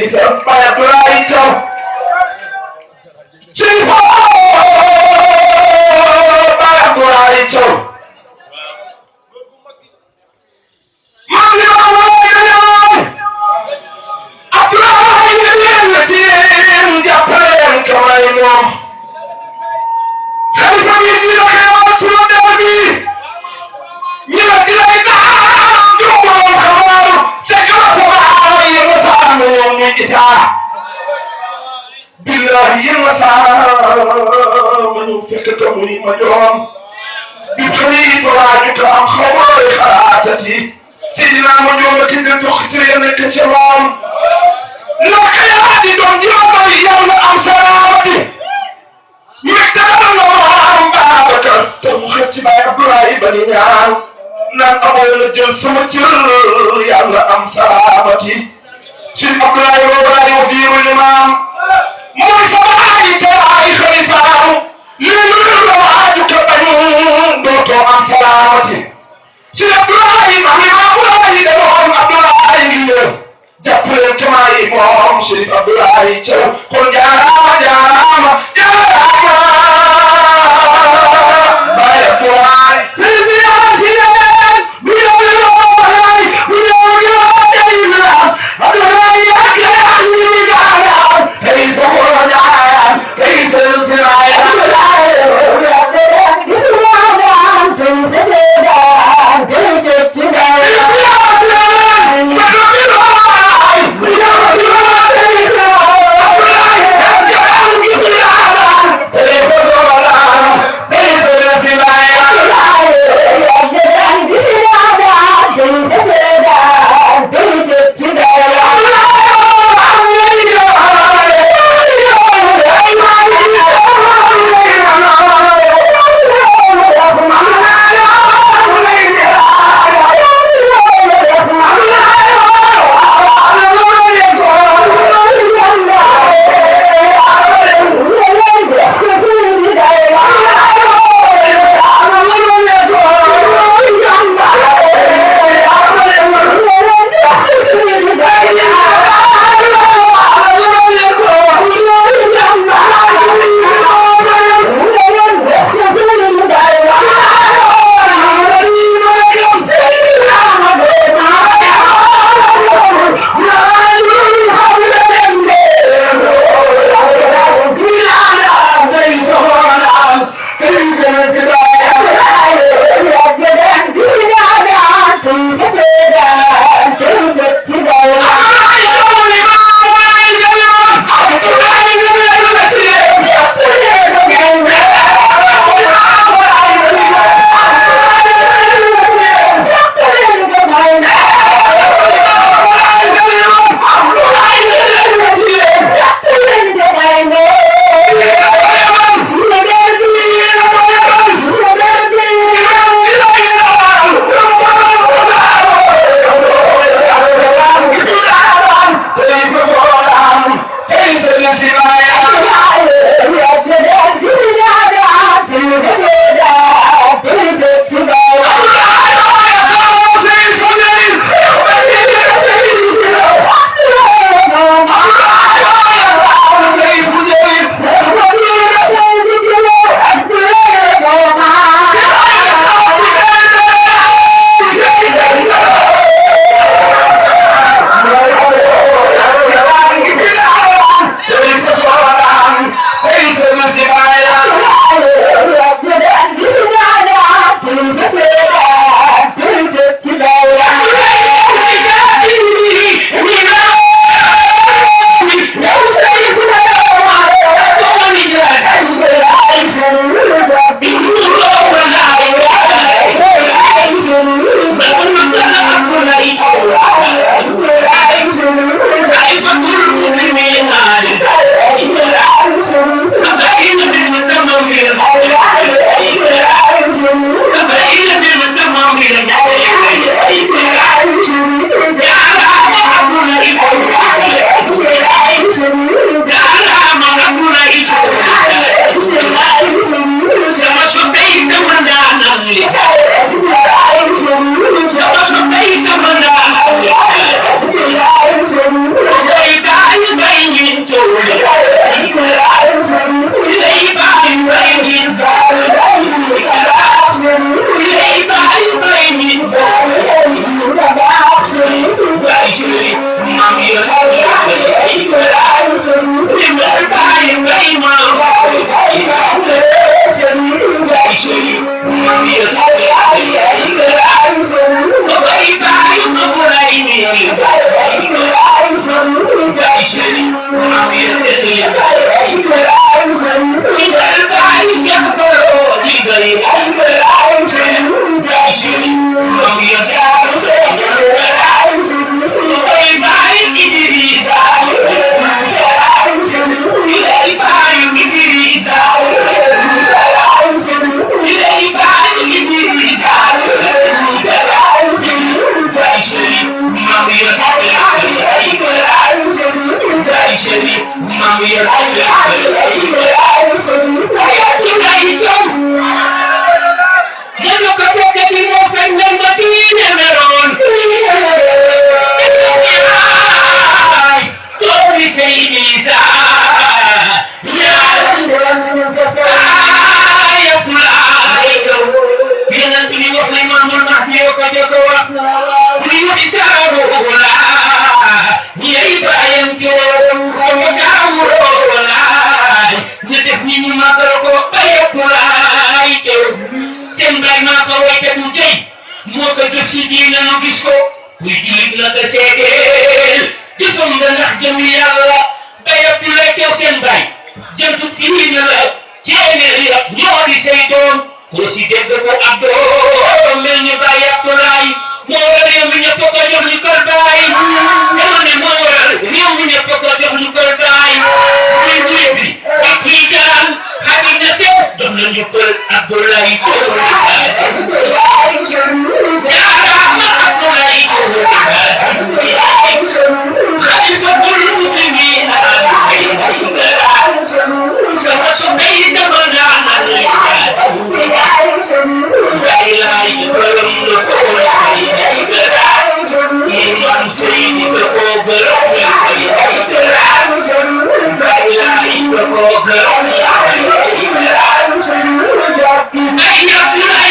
isa Baye Abdoulaye Thiaw ci fo Baye Abdoulaye Thiaw man li ma wooy dañoon Abdoulaye nga leen na ci yéen jàppaleen kamay moom xalifa bi di la xewal suma der bi ñu la di lay daan jumboon xabaar sekk la sama yéen ma saa ma ñoom ñu gisaa billahi yéen ma saa ma ñu fekk ka muy ma joom bi xalifa waaju ka am xabaar xalaatati sidina ma joom ak indi dox ci yéen nekk ci moom naka yaa di doom ji ma doy yàlla am salaamati mektanal la maam Babacar te mu xëcc ci Baye Abdoulaye ba di ñaan naan amoon na jël sama cër yàlla am salaamati ci Abdoulaye Abdoulaye wasiiru limaam mooy sa baay te ay xalifaam lii la waaju ka bañ dootoo am salaamati ci Abdoulaye maam Abdoulaye demoon Abdoulaye ngi ñëw jàppaleen kamaa yi moom Chérif Abdoulaye Thiaw kon jaaraama jaaraama jaaraama Baye Abdoulaye sisi yaatinen bu yow yoolay bu yow yoolay Abdoulaye yaakar ni mi gaayam tey sa xolo jaayam tey sa lusinaayam Hey! Hey,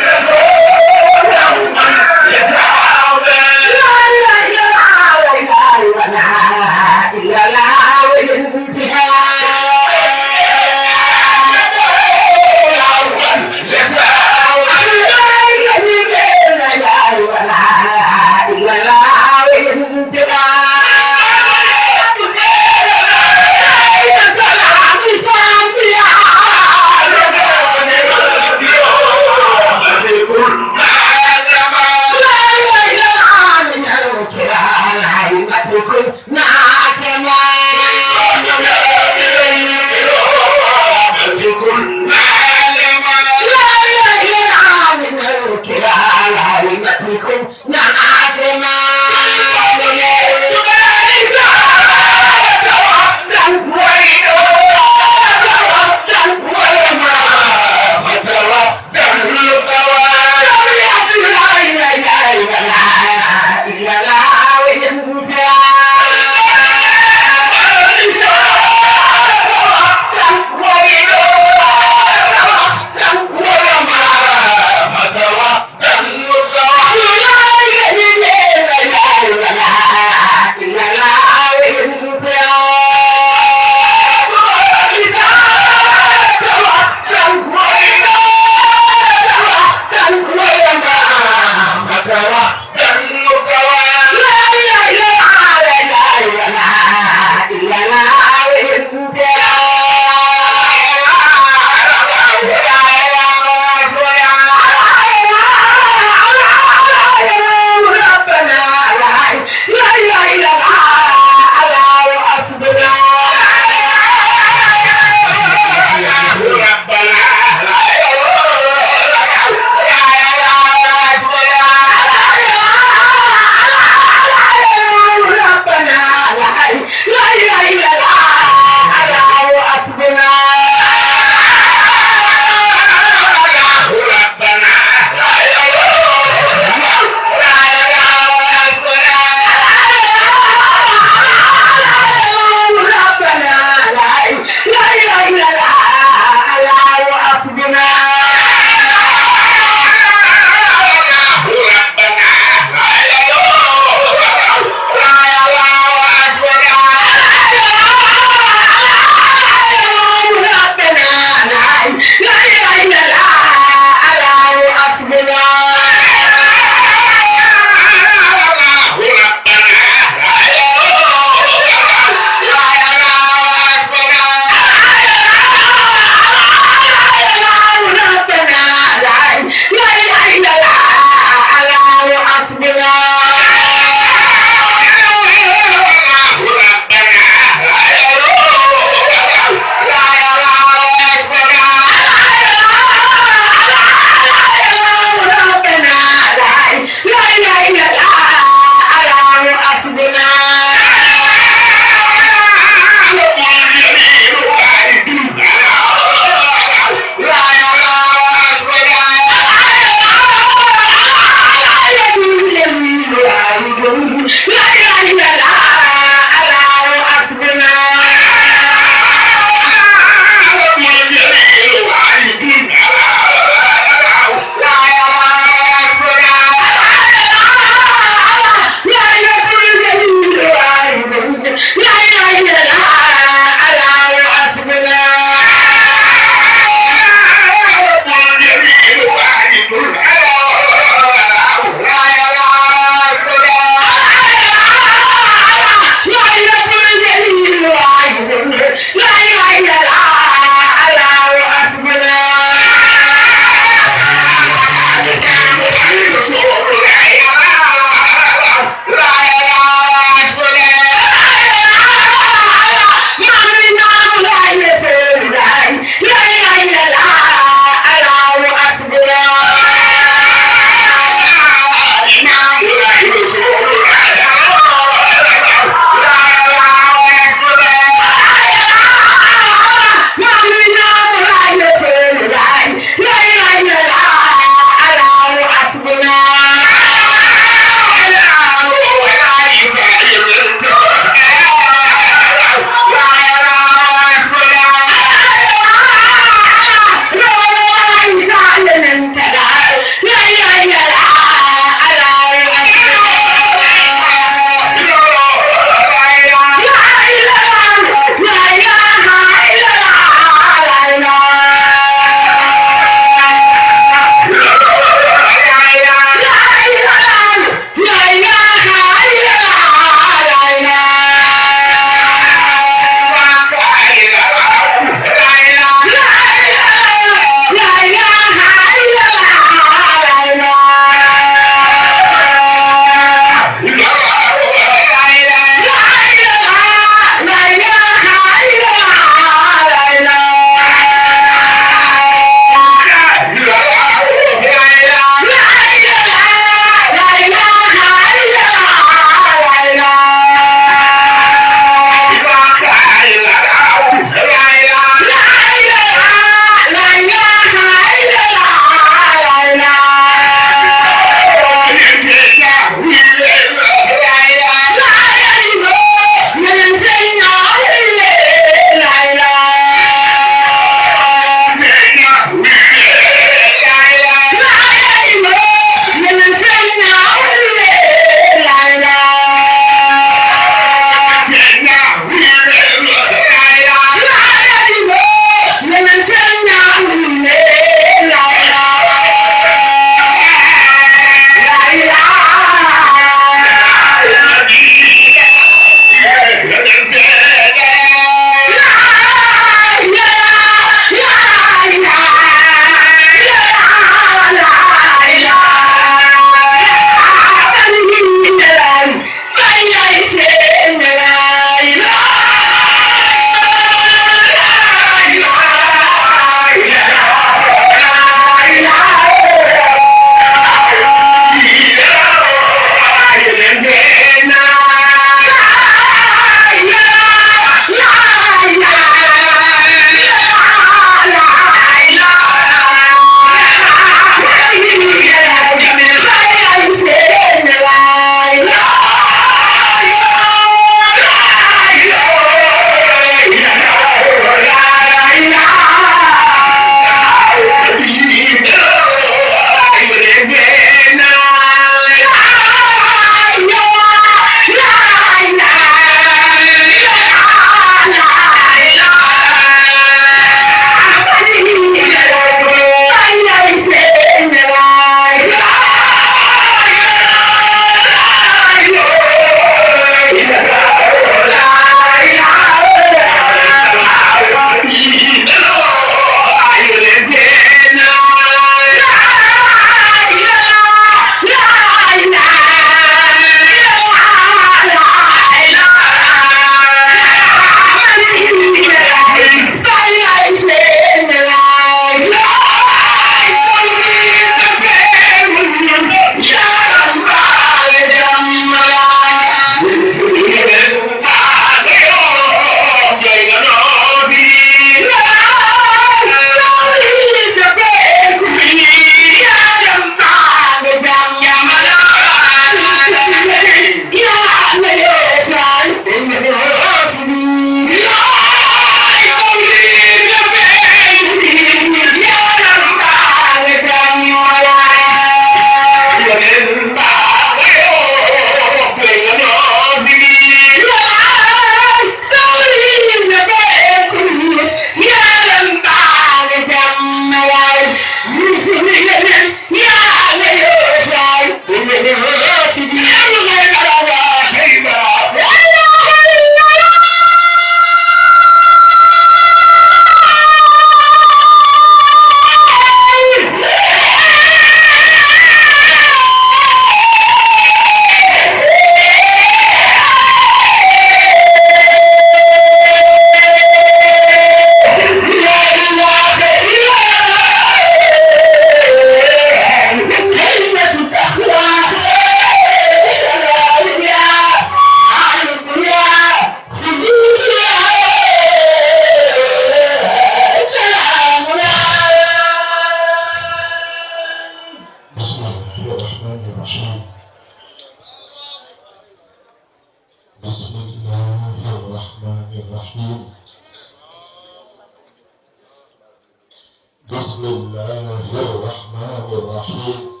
بسم الله الرحمن الرحيم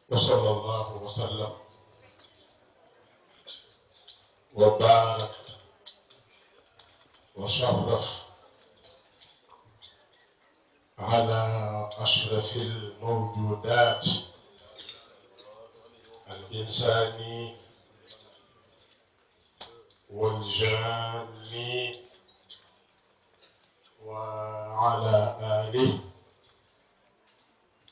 وصلى الله وسلم وبارك وشرف على أشرف الموجودات الإنساني والجاني وعلى آله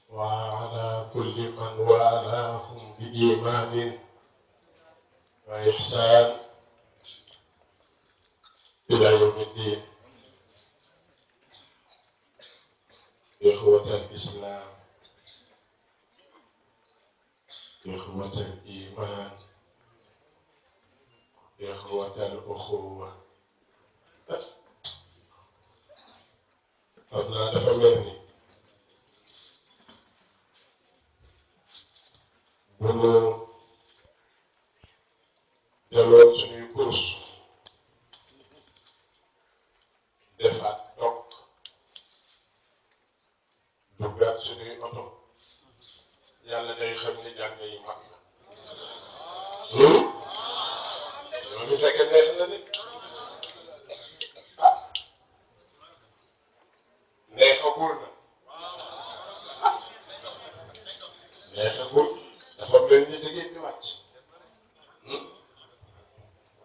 وعلى كل من والاهم بإيمان وإحسان إلى يوم الدين. إخوة الإسلام، إخوة الإيمان، إخوة الأخوة. أبناء دفمني بنو دلوت سني كورس دفعت توك دوغات سني أوتو يالا داي خامني جàng yi mag la loolu fekk neex na nit neexagul na neexagul dafa mel ni da ngeen di wàcc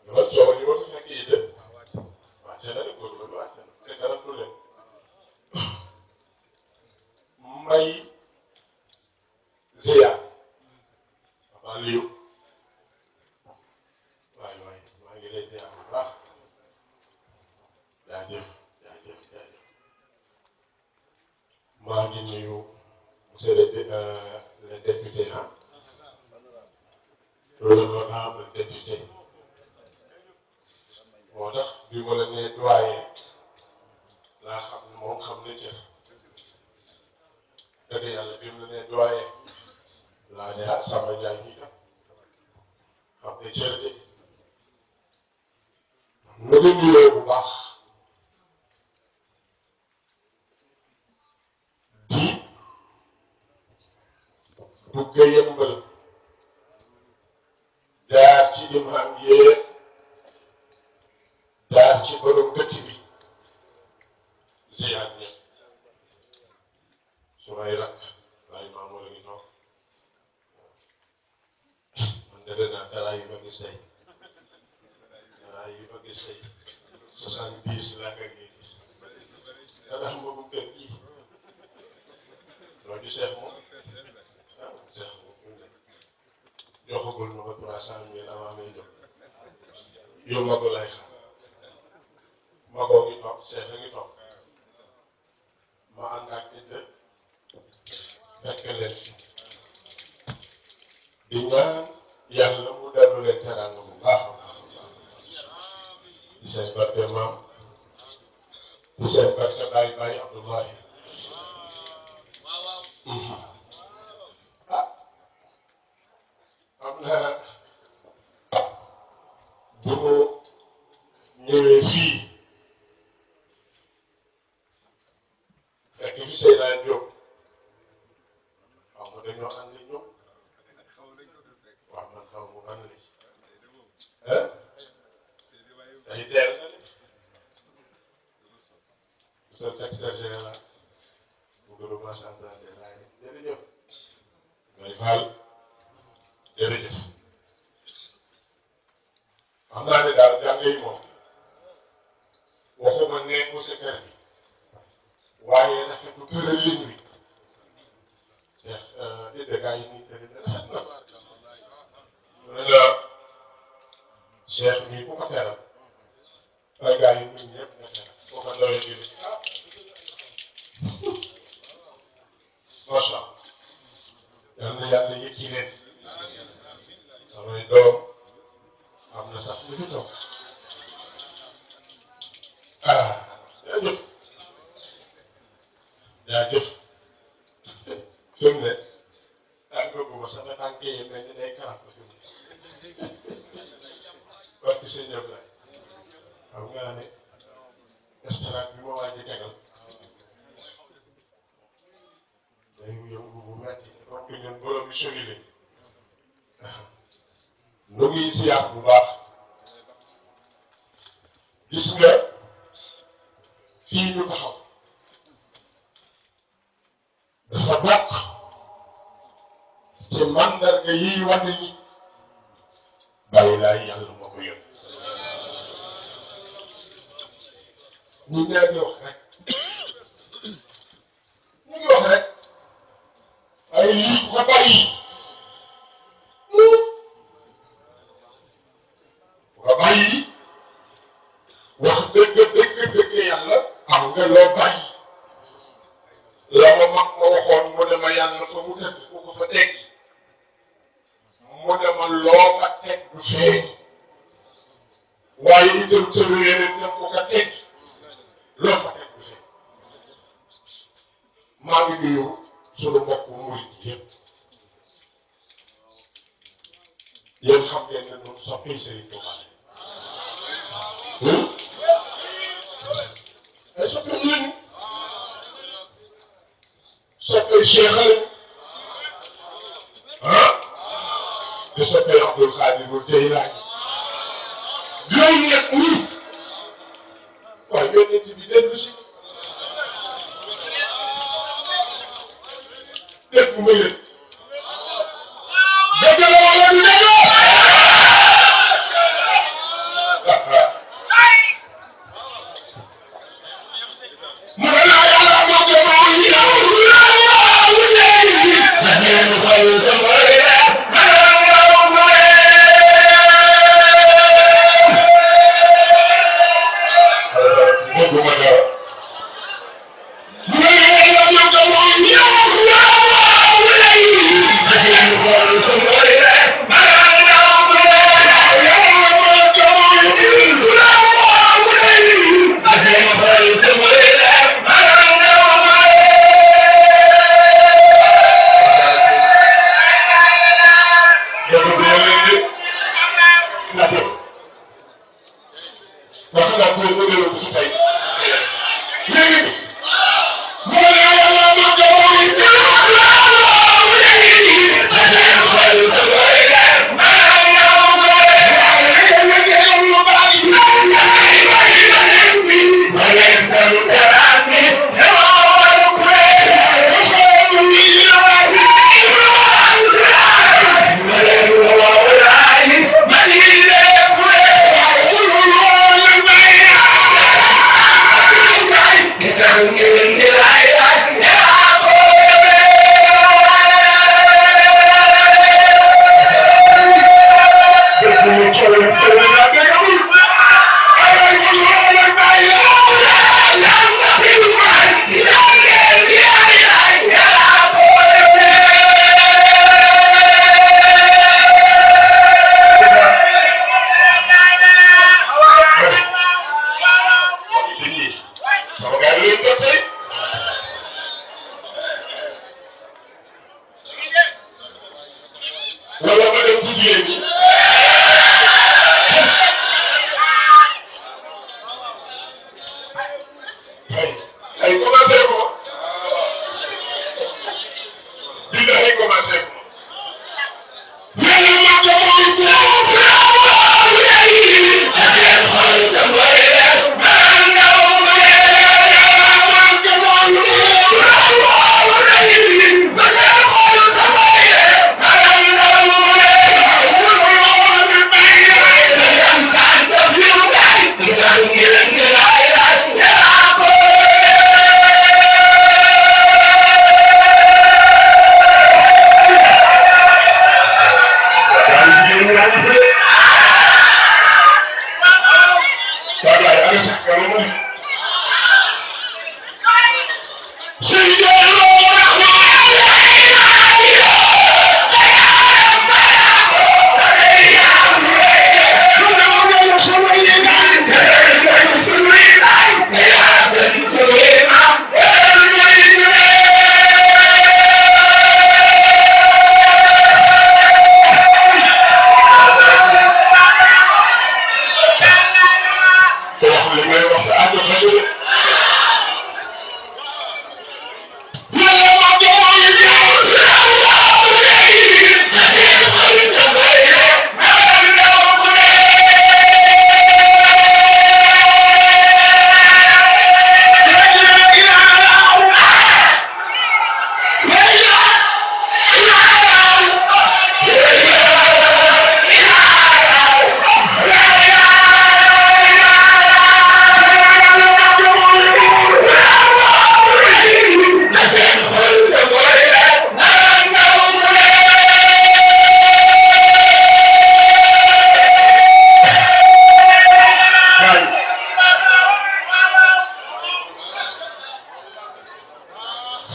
dafa coow li ma fekk yi de wàcce na de góor ba wàcce na te dara du leen may ziyaar Papa Liou waay maa ngi lay ziyaar bu baax jaajëf jaajëf jaajëf maa ngi nuyu monsieur le député l'honorable député moo tax bi ma la nee doyen laa xam ne moom xam na cër dëgg yàlla bi mu la nee doyen laa ne Samba Ndiaye ñi tam xam ne cër de na nga nuyoo bu baax di dugg yëmbal jaar ci imam yee jaar ci borom dëkk bi ziyaar ñëpp su may rakk waaye maam wala ngi toog man defe naa dara yi ma gis tey dara yi ma gis tey 70 laa ka ngi gis dara ma bu kër gi loolu seex moom seex moom joxagul ma ko 300,000 avant may jóg yow ma ko lay xaar ma ko ngi toog seex a ngi toog ma ànd ak nit fekk leen fi di ñaan yàlla mu dellu leen teraanga bu baax di seen barke maam di seen barke Baye Abdoulaye am na bu mu ñëwee fii fekk fi Seydina Diop waaw ma dañoo ànd ak ñoom waaw man xaw ma ànd na ci day teel na de monsieur le secrétaire général bu groupement central des rajo jërëjëf Mbaye Fall jërëjëf xam naa ne daal jàng yi moom waxuma nekku sa kër bi waaye rafetlu tëralin wi Cheikh di dégâts yi nii tëri na rafet na mu ne la Cheikh mii ku ko teral ay gars yi ñun ñëpp nga teral boo ko doyee di macha allah yal na yàlla yëkki leen samay doom am na sax lu fi toog jaajëf jaajëf fi mu ne tànk boobu sama tànk yi mel ni day karab fi mu ne parce que sëñ Diop la xam nga ne restaurant bi ma waaj a tegal mooy solide nu ngi siyaat bu baax gis nga fii ñu taxaw dafa bokk ci mandarga yiy wane ni bàyyi laay yàlla moo ko yóbbu ñu ñaa ngi wax rek ñu ngi wax rek ay lii ko bàyyi ko bàyyi wax dëgg yàlla am nga loo bàyyi la ma mag ma waxoon mu ne ma yàlla fa mu tëdd ku ko fa teg mu ne ma loo fa teg du feeñ waaye itam tëru yeneen dem ko ka teg loo fa teg du feeñ maa ngi nuyu sunu mbokk murit yëpp yéen xam ngeen ne ñun soppee Serigne Touba ay soppee lañu soppee Cheikh lañu di soppee Abdoul Khadir Jeylaani yooyu nag nii waaye yonent bi dellu si dégg nga leen dégg la wala du dégg mu ne la yàlla moo ko moom yow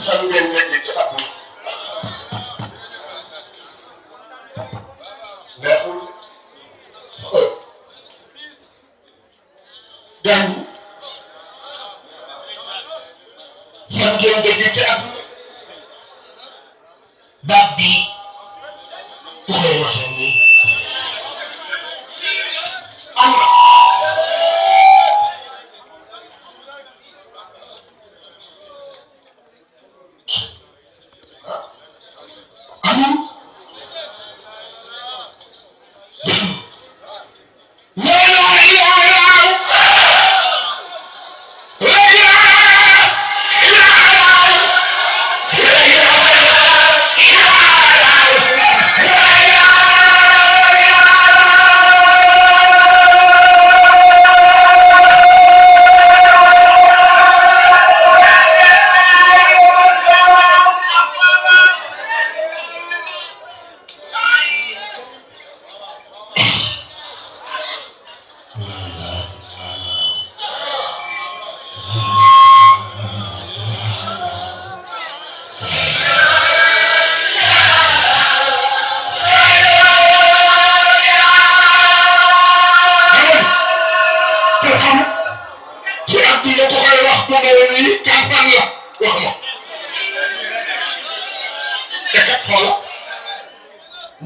fan ngeen nekk ci at mi neexul gan fan ngeen dégg ci at mi baat bi ku koy waxee nii am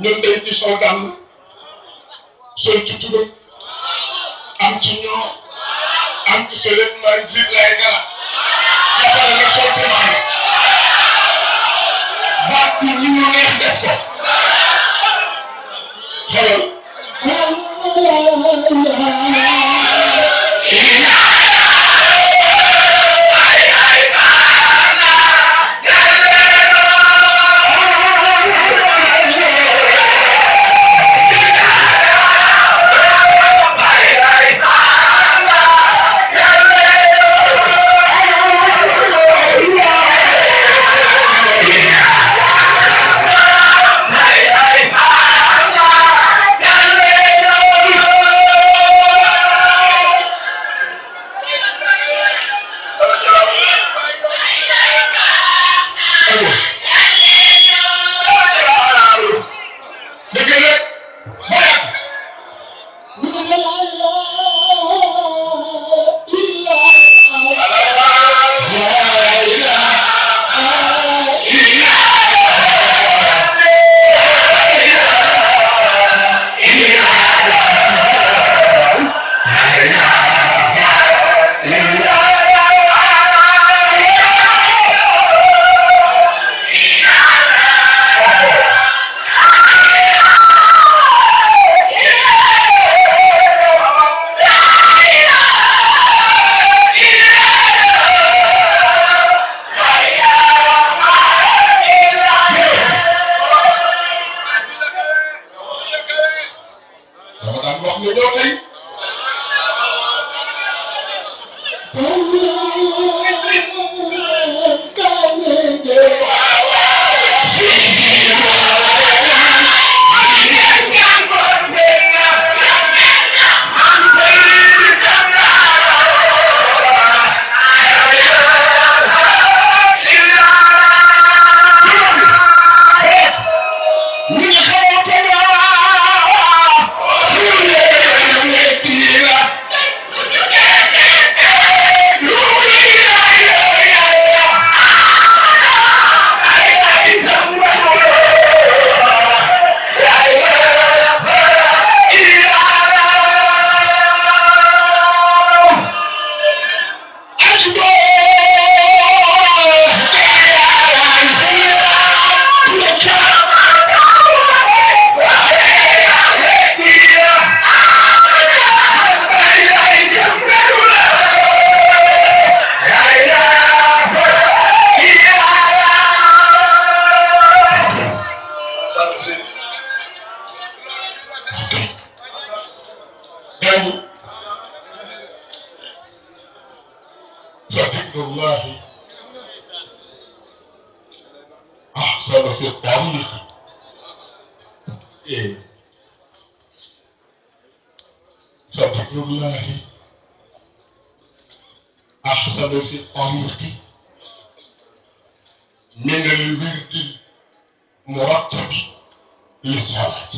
ñun dañ ci sol dàll sol ci tuba am ci ñoo am ci soletment jiit lay gala jàppale nga sol ci maana baat bi li ñu neex def ko xelal الله أحسن في الطريق فذكر الله أحسن في الطريق من الورد المرتب للصلاة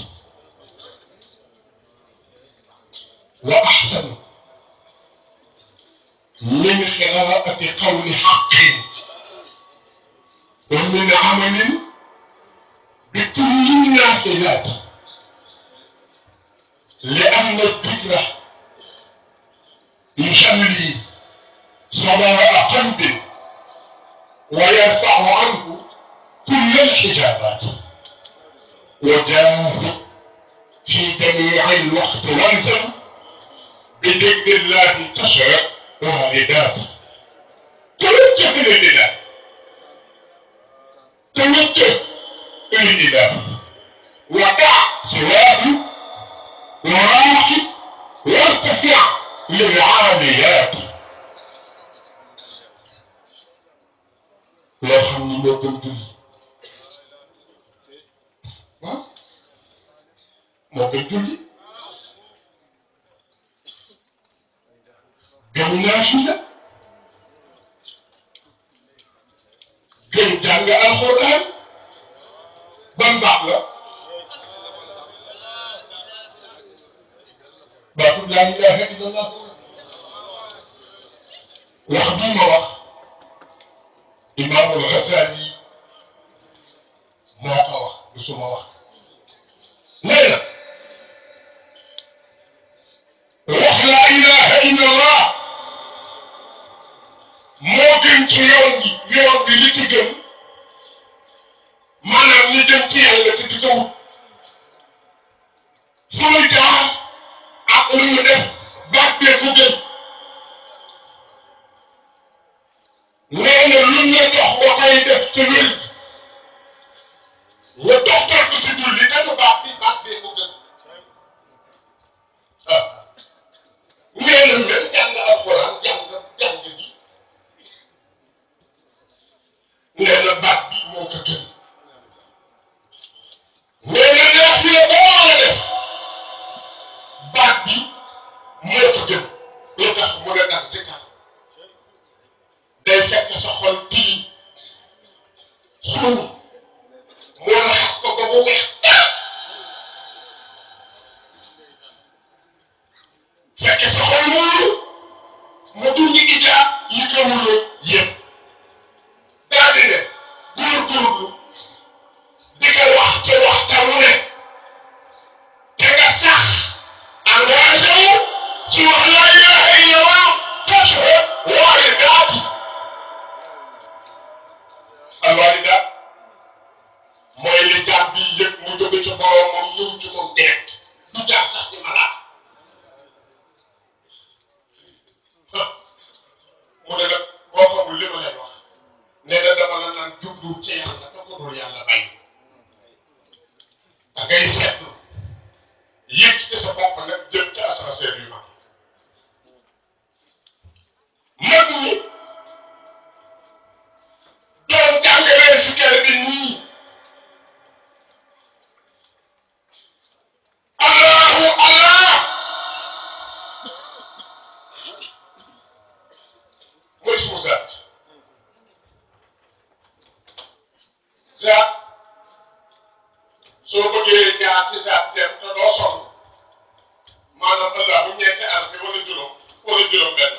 وأحسن من قراءة قول حق ومن عمل بكل النافلات لأن الذكر يشلي صلاة قلب ويرفع عنه كل الحجابات وجاهد في جميع الوقت والزم بذكر الله تشرع واردات توجه لله توجه لله ودع سواه وراحل وارتفع للعاليات loo xam ni moo gën julli waaw moo gën julli gën naafila gën jàng alxuraan ban baax la baatu laa ilaaha illallah wax bii ma wax Imaamul Ghazali moo ko wax du suma wax nee na wax laa ilaaha illallah moo gën ci yoon bi li ci gën maanaam li jëm ci yàlla te di ko wut fu mu jaar ak lu mu def baat bee ko gën nee na luñ la jox nga koy def ci wér nga doxtal ko ci julli te du baat bee ko gën ah nee na même jàng alxuraan jàng bi nee na baat bi moo ko gën nee na naafila boo mën a def baat bi moo ko gën loo tax mu ne daal zikar day fekk sa xol tilim xul moo raxas ko ba mu weex fekk sa xol wóolu mu dund ijaab yi ko wóoloo yëpp daa di ne góorgóorlu di ko wax ci waxtaan wu ne te nga sax engagé wu ci wax laa ilaaha illallah tashhad waaridaati alwaaridaat mooy li jaam bi yëg mu jóge ci boromam ñëw ci moom direct du jaar sax ci malaat mu ne nag boo xamul li ma lay wax nee na dama la naan jublu ci yàlla da ko dul yàlla bay da ngay seetlu yëg ci sa bopp nag jëm ci ascenseur yu mag ñi doon jàngalee ci kër bi nii allahu allah mooy sumu zaat soo bëggee jaar ci zaat dem te doo sonn maanaam allah bu ñeenti araf bi wala juróom benn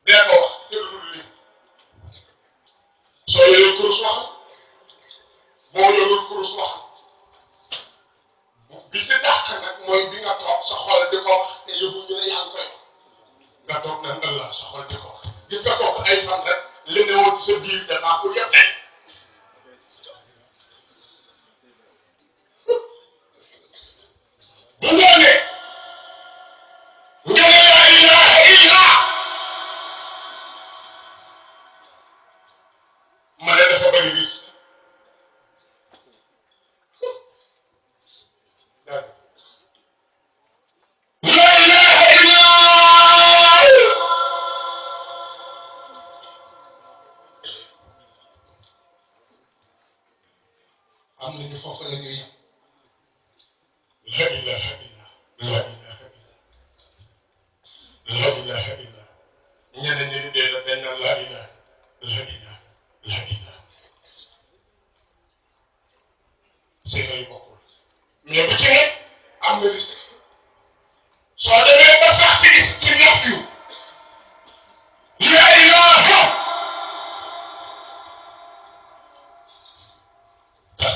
dee ko wax te du dul lim soo yoree kurus waxal boo yorul kurus waxal bi ci dàq nag mooy bi nga toog sa xol di ko wax te yóbbu ñu ne yaa ngi koy nga toog naan Allah sa xol di ko wax gis nga kooku ay fan rek li ne woon ci sa biir te baaxul yëpp nekk bu ngoonee nga ne laa ilaaha illa ma ne dafa bëri risque laa ilaaha illa am nañu foofu la ñuy yem la ilaha illa la ilaha illa la ilaha illa ñeneen ñi di dee dañ naan la ilaha la ilaha la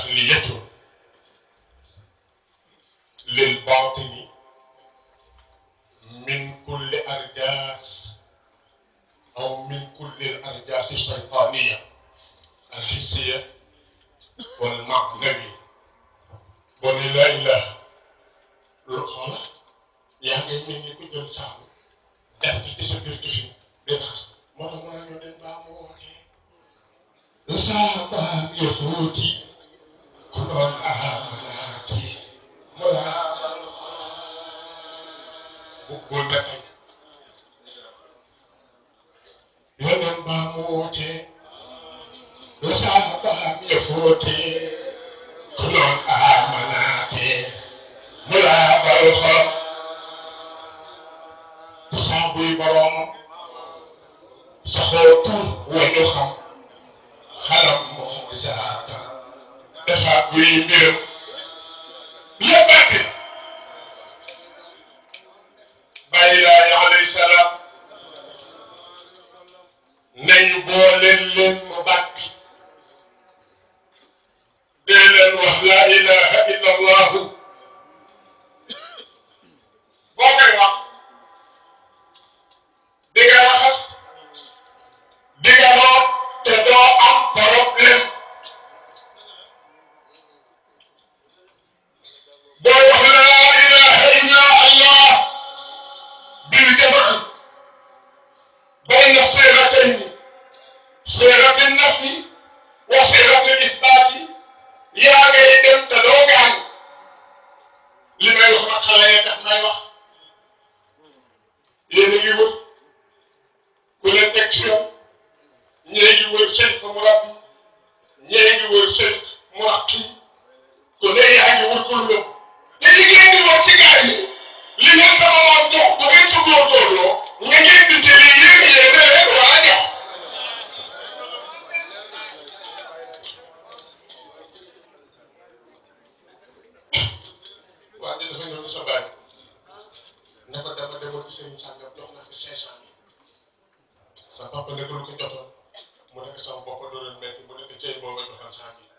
تخلية للباطن من كل أرجاس أو من كل الأرجاس الشيطانية الحسية والمعنوية. بني لا إله للخالة يعني من كل ساعة دفع تسبير كفين بنخص مرة يودن باموكي لسابا يفوتي كلون آمناتي ملا بقول لك يودن باموكي لسابا يفوتي كلون آمناتي ملا بالخلق تسابي برامو سخوتو ونخم خلق مخدزات دفع قوي يبقى بايلاي عليه السلام نيبول للمبكي ديلا ولا إله إلا الله بوكي وقت diga raxas diga root te doo am problème boo wax laa ilaha illa allah bil jamaa bayna siratayni sirati nafi wa sirati ithbati yaa ngay dem te doo gaañ li may wax nag xale yi tax may wax yéen a ngi wër ku leen teg ci yoon ñee ngi wër Cheikh Murabbi ñee ngi wër Cheikh Muraqi ku ne yaa ngi wër kullu te li ngeen di wër ci gaa yi li ngeen sama maam jox bu ngeen ci góorgóorloo nga ngeen di jëli yéen leen wala jox waa ji dafa ñëw ni sa baay ne ko dama demoon ci sëriñ sàngam jox naa ko 500 000 sa papa nekk lu ko jotoon mu nekk sama bopp doon metti mu nekk cey boo ma joxal 100 000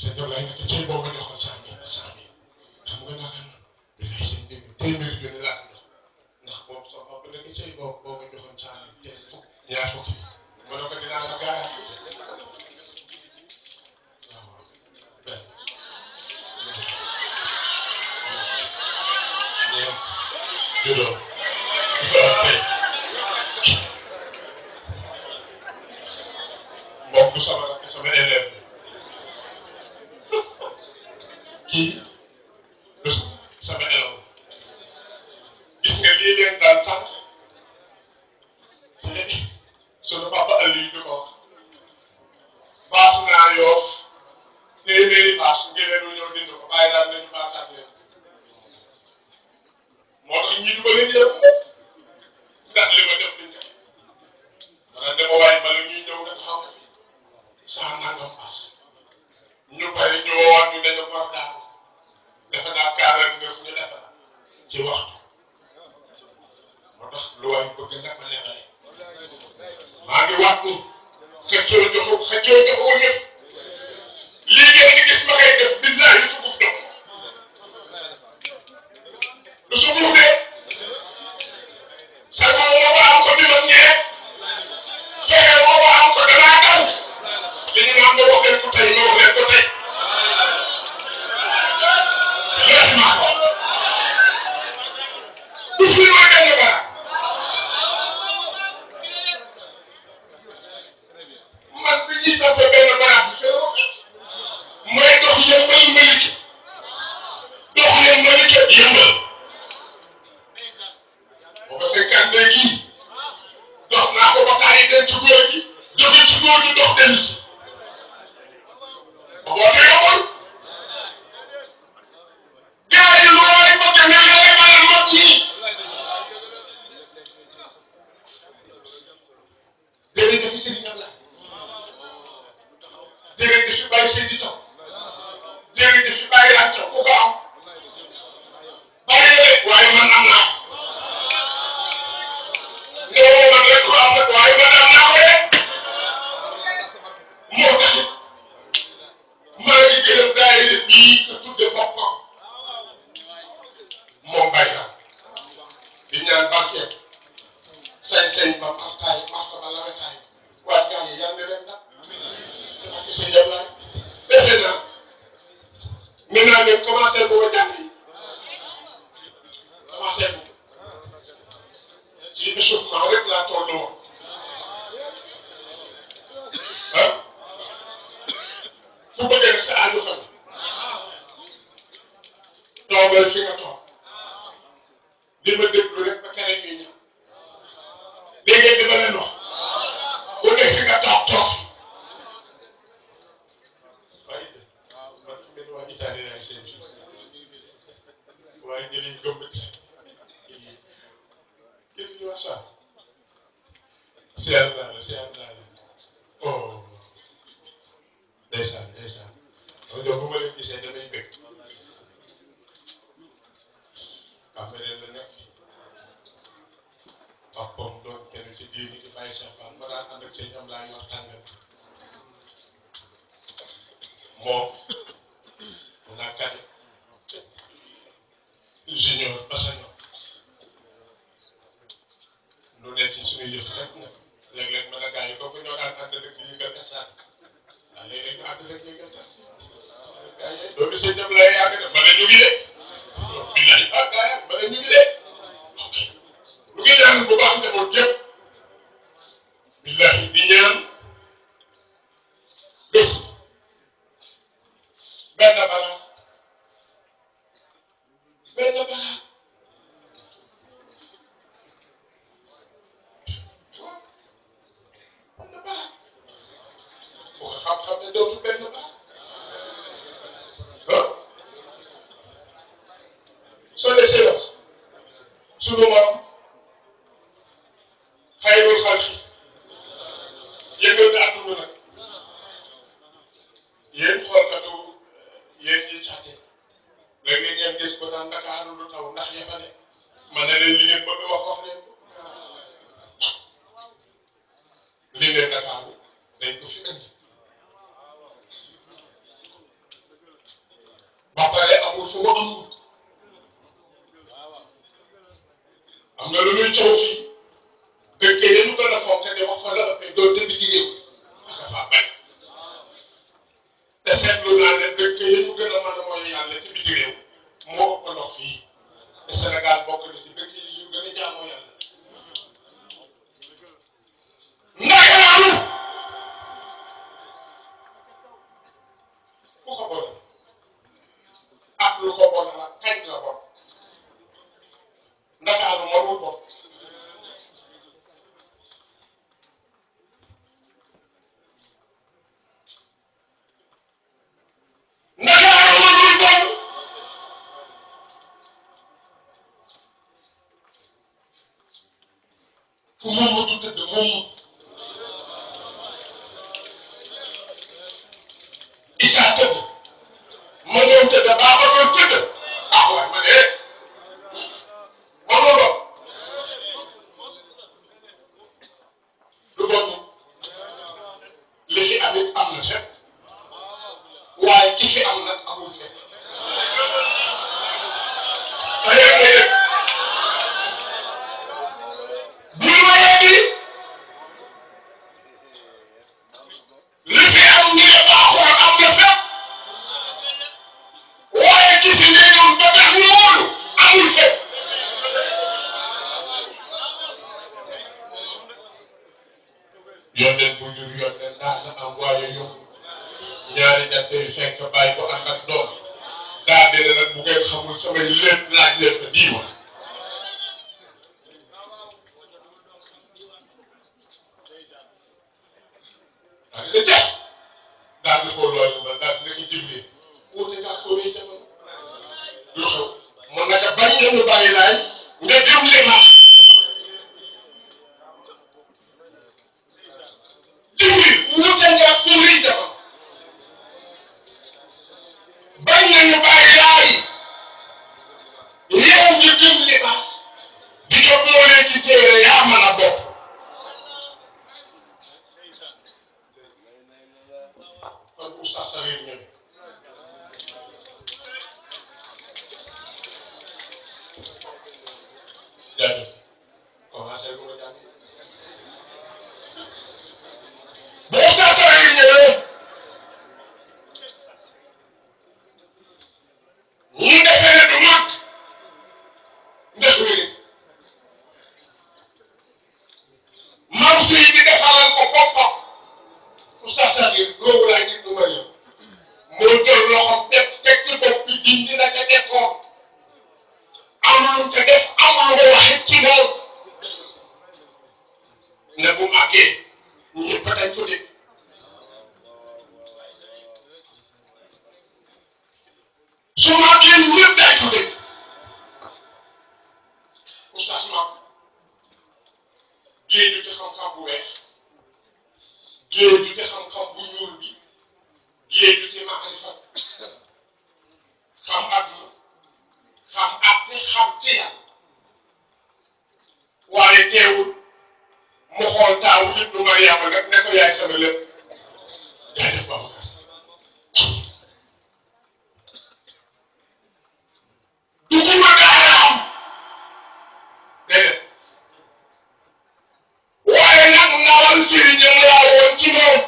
sëñ Ablaye nekk cey boo ma joxal 100 000 xam nga naa kan bi lay sëñ bi téeméeri junni laa ko jox ndax boobu sa papa nekk cey boo ma joxoon 100 000 te fukk ñaar fukki ma ne ko dinaa la garanti juróom moom du sama rakk sama élève kii du sama élève gis nga lii leen daal sànq te sunu papa Aliou di ko wax baas naa Yoof téeméeri baas ngeen ñëw dindi ko bàyyi daal nañu baasaat leen moo tax ñi du ba leen yërëm ndax li ma def duñ ko maanaam dama waay bala ñuy ñëw rek xaw saa nangam paas ñu bari ñu woowaat ñu dañu war daal defe naa 49 ñu defe ci waxtu moo tax lu waay bëgg na ko lebale maa ngi waat ni xëccoo joxu ñëpp lii ngeen di gis ma koy def billahi suguf dox lu suguf de sa moo ba am ko bi ma ñee fexe moo ba am ko danaa daw li ñu naan ma wax leen ko tey ma wax leen ko tey lees maa ko du fi ma benn bara man bi ñuy sant benn bara bi fee ma fekk mooy dox yëmbal Malika dox leen Malika yëmbal booba 52 gii dox naa ko ba taay dem ci góor gi jóge ci góor gi dox dellu si ba boo tee yombal gars yi lu waay bëgg ne lay balal mag ñii jërëjëf Serigne Ablaye jërëjëf Baye Seydi Thiaw jërëjëf Baye Lat Thiaw ku ko am bàyyi la rek waaye man am naa ko man rek ko am nag waaye man am naa ko de toogal fi nga toog di ma déglu rek ba kere ngay ñëw dégg ngeen di ma leen wax ku ne fi nga toog toog fi waaye man fi ngeen waa Italie laay seen fi waaye jëliñ gëmbat gis ñu wax sax seer naa la oh ndeysaan donc bu ma leen gisee damay bëgg affaire la nekk papam doon kenn ci diini di bàyyi Cheikh Fall ma daan ànd ak sëñ am laa yor tàngal moom mu naa kane junior Bassano nu nekk ci suñu yëf rek nag léeg-léeg mën a gars yi kooku ñoo daan ànd rek di yëngal estaat waaw léeg-léeg ñu ànd rek yëngal estaat gars yi doo gisee jëm lay yàgg de ma ne ñu ngi de billahi ah gars yi ma ne ñu ngi de ok lu ngi ñaan bu baax njaboot yëpp billahi di ñaan bés benn bara xam-xam ne dootul benn bara soo desee la sunu maam xayrul xalqi yëngal na àdduna nag yéen xoolkatu yéen ñi caate léeg-léeg ngeen gis ko naan Ndakaaru lu taw ndax yebale man na leen li ngeen bëgg wax leen ko li ne Ndakaaru dañ ko fi indi ba pare amul fu mu amul am na lu muy coow fii dëkk yi ñu gën a fonk te wax fa la ëppee doo tëdd ci réew ak fa bañ te seetlu naa ne dëkk yi ñu gën a mën a mooy yàlla ci biti réew moo ëpp ndox fii te Sénégal bokk na ci dëkk yi ñu gën a jaamoo yàlla Ndakaaru ku ko bon ak lu ko bon la kañ la bon Ndakaaru mënul bon Ndakaaru mënul bon fu moom mu tëdd moom Issa tëdd ma doon tëdd baa ma doon tëdd ah waay ma ne moom la bon lu bon li fi amit am na fépp waaye ki fi am nag amul fépp yónneen bu jur yónneen daa sa envoyé yóbbu ñaari ñett yu fekk bàyyi ko ànd ak doom daa dina nag bu ngeen xamul samay lépp laaj leen ko diiwa daa dina jeex daal di ko loolu ba daal dina ko jiblee wuute daa soo lay jamono lu xew mun naka bañ ñu bàyyi laay nga dimbali ma wuute nga ak suñu lii jamono bañ nañu bàyyi laay yow ñu jëm libaas di ko boolee ci téere yaa mën a bopp lu mu ca def am lu mu wax ci moom ne bu màggee ñëpp dañ ko dégg su màggee ñëpp dañ ko dégg oustaz mag géeju ci xam-xam bu weex géeju ci xam-xam bu ñuul bi géeju ci maarifa xam àdduna xam àtte xam ci yàlla waaye teewul mu xool taawu nit nu Mariama nag ne ko yaay sama lépp yaay def Babacar duguma daaraam déedéet waaye nag ndawal sëriñam laa woon ci moom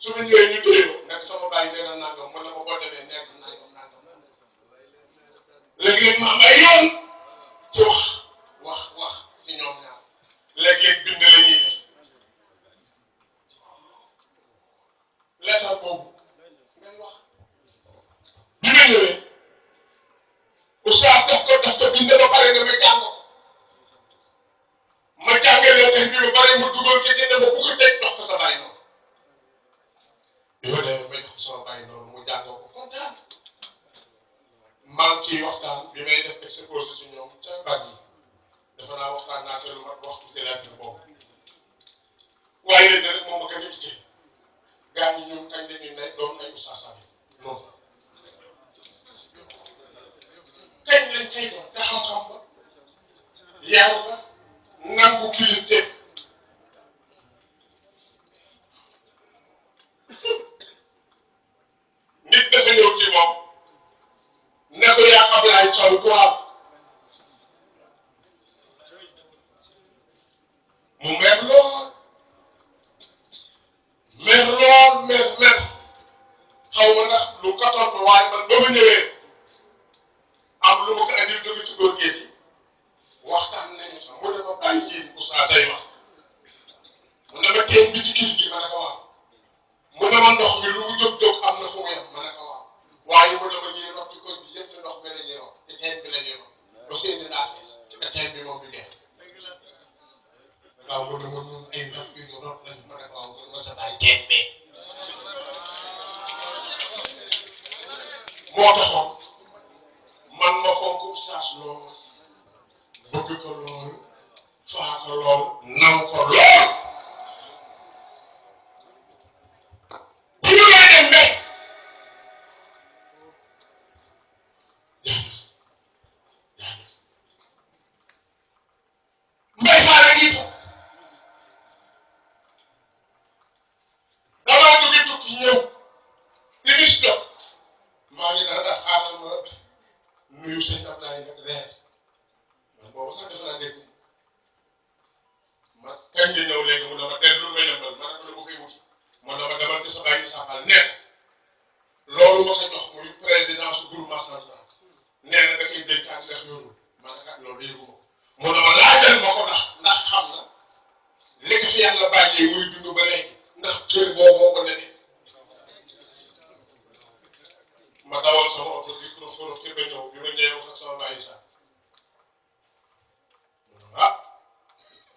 su ma ñëwee ñu doy ko nekk sama bàyyi nee na nangam mën na ko boo demee nekk nangam léeg-léeg ma am ay yoon ci wax ci ñoom ñaar léeg-léeg bind la ñuy def lettre boobu ngay wax bi ma ñëwee oustaz daf ko bind ba pare nga ma jàng ko ma jàngee lettre bi ba pare mu dugal ko ci ne ma bu ko teg dox ko sa bàyyi noonu bi ma demee ba jox ko sama bàyyi noonu mu jàngoo ko kontaan maa ngi ciy waxtaan bi may def exposé ci ñoom ca bàgg yi dafa naa waxtaan naa ko lu mat waxtu ci lettre boobu waaye léegi rek moom ma gën a itteel gaa ñi ñun kañ dañuy ne doon ay oustaz non kañ lañ koy doon te xam-xam ba yaru ba nangu kilifteef nit dafa ñëw ci moom ne ko yaa Abdoulaye Sow ku am mu mer lool xaw ma ndax lu ko tontu waaye man ba ma ñëwee am lu ma ko andil jóge ci góor géej gi waxtaan nañu sax mu ne ma bàyyi njiit oustaz say wax mu ne ma teen bi ci kii gi ma ne ko waaw mu ne ma ndox mi lu mu jóg am na fu mu yem ma ne ko waaw waaye mu ne ma ñuy rot ci koñ bi yëpp te ndox mi la ñuy rot te teen bi la ñuy rot ba seeni naa fees te teen bi moom du jeex waaw mu ne ma ñun ay ndox yu ñu rot lañu ma ne ko waaw mu ne ma sa bàyyi teen bee moo taxoon man ma fonk oustaz lool bëgg ko lool faa ko lool naw ko lool bu ñu lay dem be jaajëf mbay faa la ngi ko damaa jóge tukki ñëw timis jot maa ngi naan xaaral ma nuyu sëñ Ablaye nag reer man boobu sax defe naa dégg ma kañ nga ñëw léegi mu ne ma dellu ma yëmbal ma ne ko la bu koy wuti mu ne ma demal ci sa bàyyi saafal nekk loolu ma ko jox muy président su groupement central nee na da koy dénkaat ndax yorul ma ne kat loolu yëgu ma ko mu ne ma laajal ma ko ndax xam na li ko fi yàlla bàyyee muy dund ba léegi ndax cër boo ko nekk ma dawal sama oto di foro te ba ñëw bi ma ñëwee wax ak sama bàyyi sax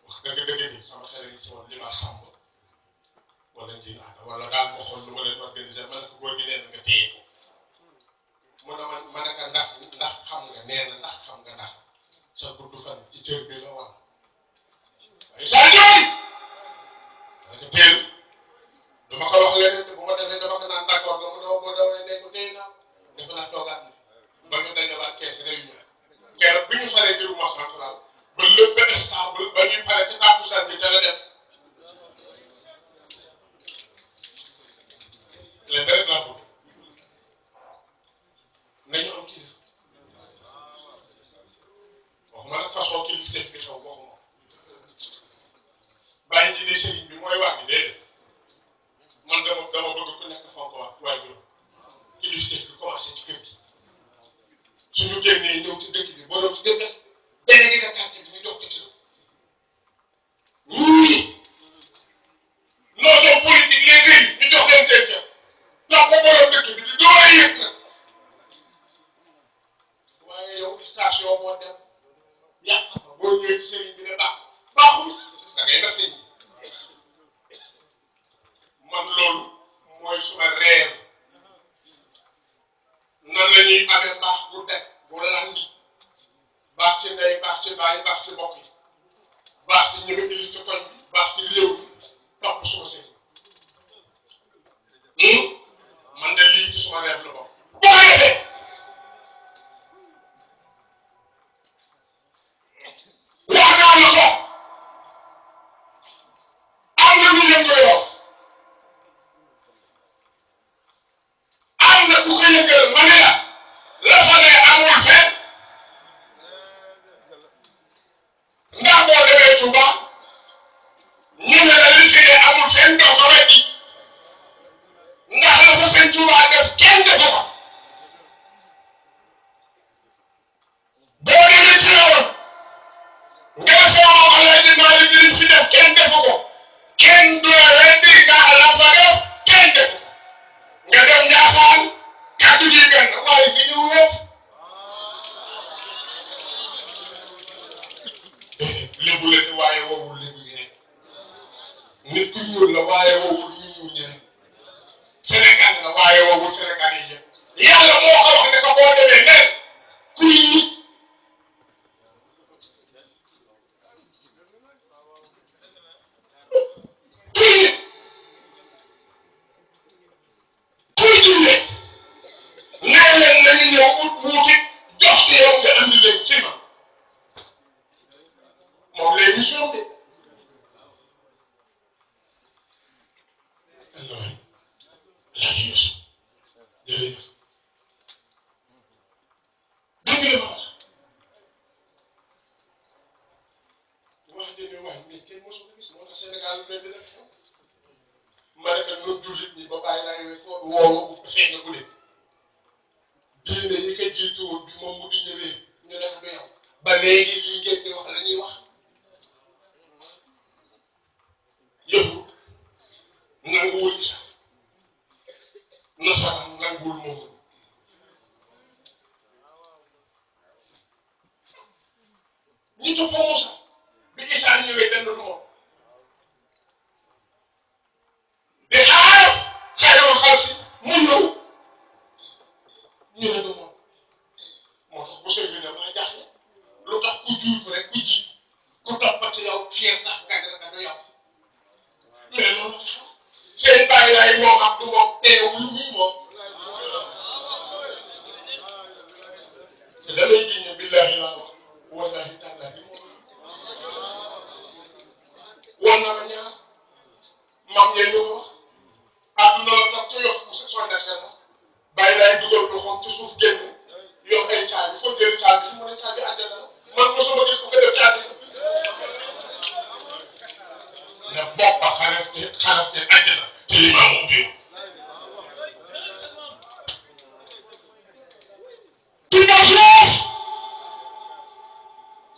wax dëgg di sama xel yi ci woon li ma sàmb wala ji naata wala daal ma xool lu ma leen organiser ma ne ko góor gi nee na nga téye ko mu ne ma ne ko ndax xam nga nee na ndax xam nga ndax sa gudd fan ci cër bi la wala waaye saa jooy ma ne ko teel dama ko wax leneen bu ma demee dama ko naan d'accord nga mu ne boo dawee ne ko téye naa defe naa toogaat na ba ñu dajawaat kees réunion keroog bi ñu falee groupement central ba lépp stable ba ñuy pare ci tàkkusaan bi ca la dem leen rek laa bëgg nañu am kilifa waxuma nag façon kilifa def bi xew waxuma bàyyi ji ne sëriñ bi mooy wax bi déedéet man dama bëgg ku nekk fonk waajur kilifa def bi commencé ci kër gi suñu génnee ñëw ci dëkk bi borom ci dëkk délégué de quartier bi ñu jox ko ci ñii kilif ci koñ bi baax ci réew mi topp suma sëñ man de lii ci suma reef la bokk boo ko defee wax naa la ko am na lu leen koy wax am na ku ko yëngal ma ne la fa ne amul fenn ndax boo demee Touba ñu ne la li fi ne amul fenn doo ko weddi ndax la fa seen Touba def kenn defu ko boo demee ci yoon nga sama Alaaji Maalik li fi def kenn defu ko kenn du la weddi ndax la fa def kenn defu ko nga dem Njaasaan kàddu gi benn waaye gi ñu weef lébu la te waaye wowul lébu gi rek nit ku ñuul la waaye wowul ñu ñuul ñi rek Sénégal la waaye wowul Sénégal yi yëpp yàlla moo ko wax ne ko boo demee ne kuy nit kuy dinde nee leen nañu ñëw ut wuuti jox ci yow nga andi leen ci ma moom lay mission de alors la Youssou jërëjëf dégg nga ma wax dëgg wax mais kenn mosu ko gis moo tax Sénégal lu ne dina xew ma ne que ñun jullit ñi ba bàyyi laay woo feeñ ku ne diine yi ko jiitu woon bi moom mu di ñëwee ñu def du yow ba léegi lii ngeen di wax la ñuy wax yëngu nanguwul Isa nasaraan nanguwul moom ñu toppoo Musa bi Isa ñëwee dend du moom di xaar xayrul xalqi mu ñëw ñu ne du moom moo tax bu sëñ bi ne maa jaaxle lu tax ku juutu rek ku ji ku toppati yow fier ndax nga ne du yow mais loolu fi xam seen bàyyi laay moom ak du moom teewul muy moom te damay génne billahi laa wax wallahi tallahi moom wan na ma ñaar mam ngeen ñu ko wax àdduna la toog ca yof son excellence bàyyi laay dugal loxoom ci suuf génn yor ay caabi foo jël caabi mu ne caabi àjjana la man mosuma gis ku ko def caabi ne boppa xaraf te àjjana te limaam ubbi ci ba suuf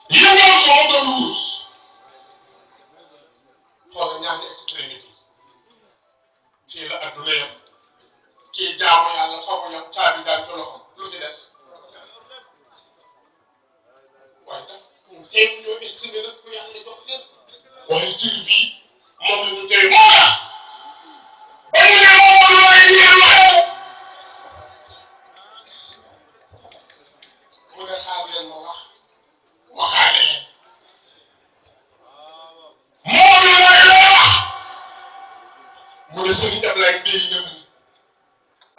yëngal moo doon wurus xoolal ñaari extrémité fii la adduna yam kii jaamu yàlla fa mu yam caabi daal ci loxo lu fi des waaye tax ñun tey ñoo estimé nag ku yàlla jox leen waaye cër bii moom la ñu tey moo tax ba ñu ne moom looy diir waxee mu ne xaar leen ma wax waxaale leen moom looy lay wax mu ne Sëriñ Ablaye déy na ma ni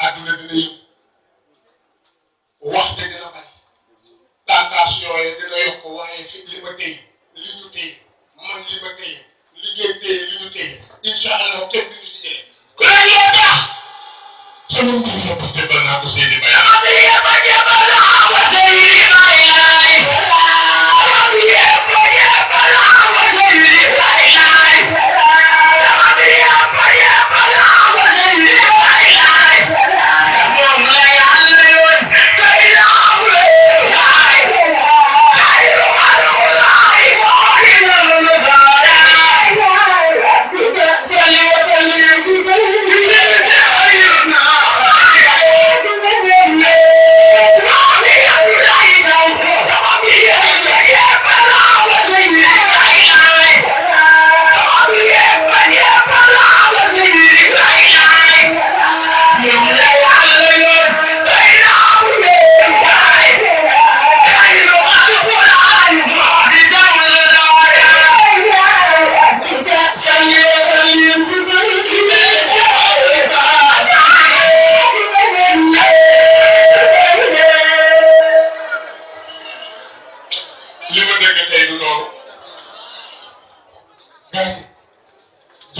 àdduna dina yëpp wax te dina bari tentation yi dina yokk waaye fi li ma téye li ñu téye man li ma téye li ngeen téye li ñu téye incha allah kenn du ñu ci jëlee. léegi loo tax sama mbir yëpp jëbal naa ko Seydi Baye. sama mbir yëpp jëbal naa ko Seydi Baye. sama mbir yëpp jëbal naa ko Seydi Baye. sama mbir yëpp jëbal naa ko Seydi Baye. moom la yàlla yoon tey laa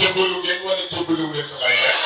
jébbalu ngeen wala jébbalu ngeen sa bàyyi rek.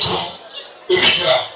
عليكم ذكرى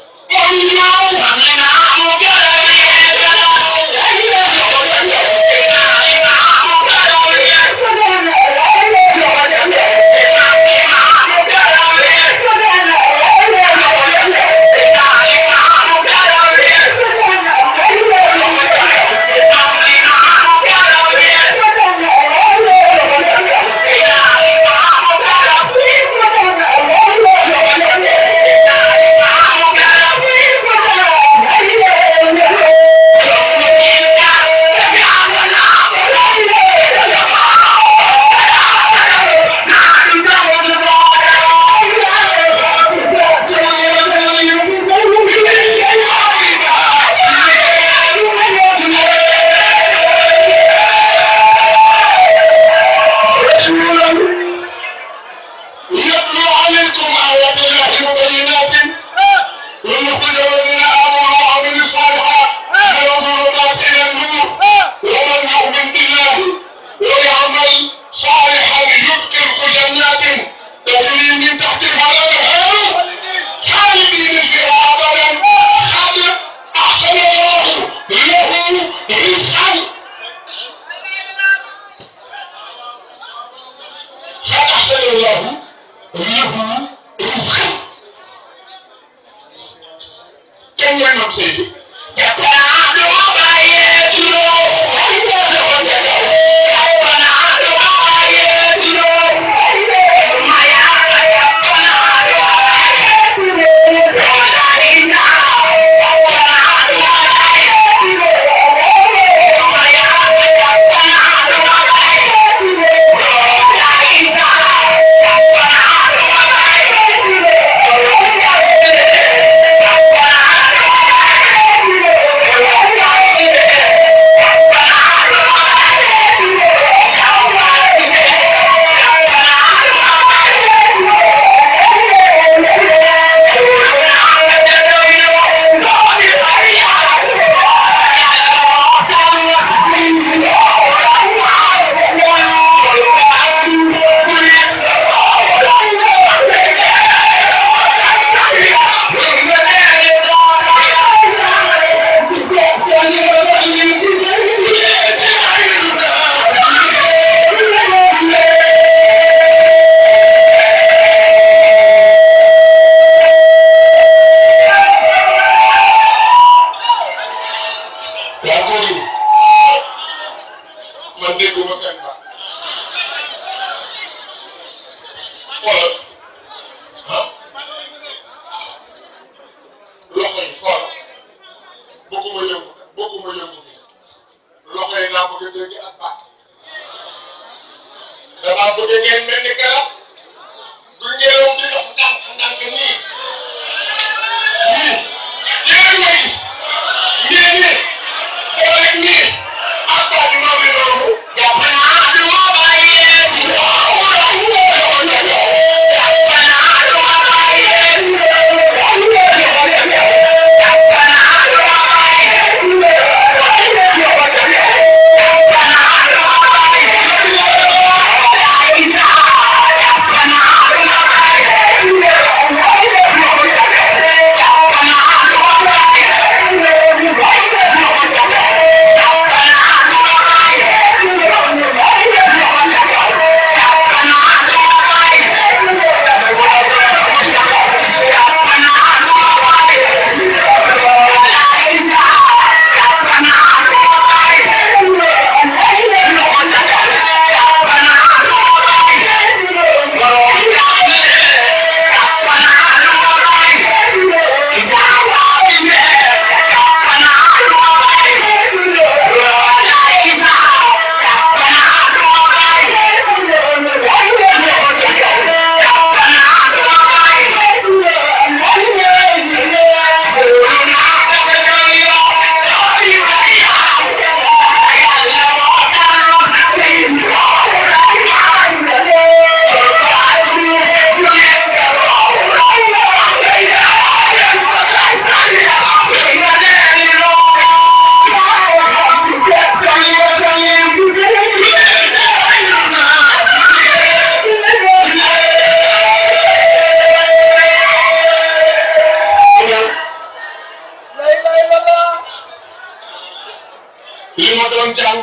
doon jàng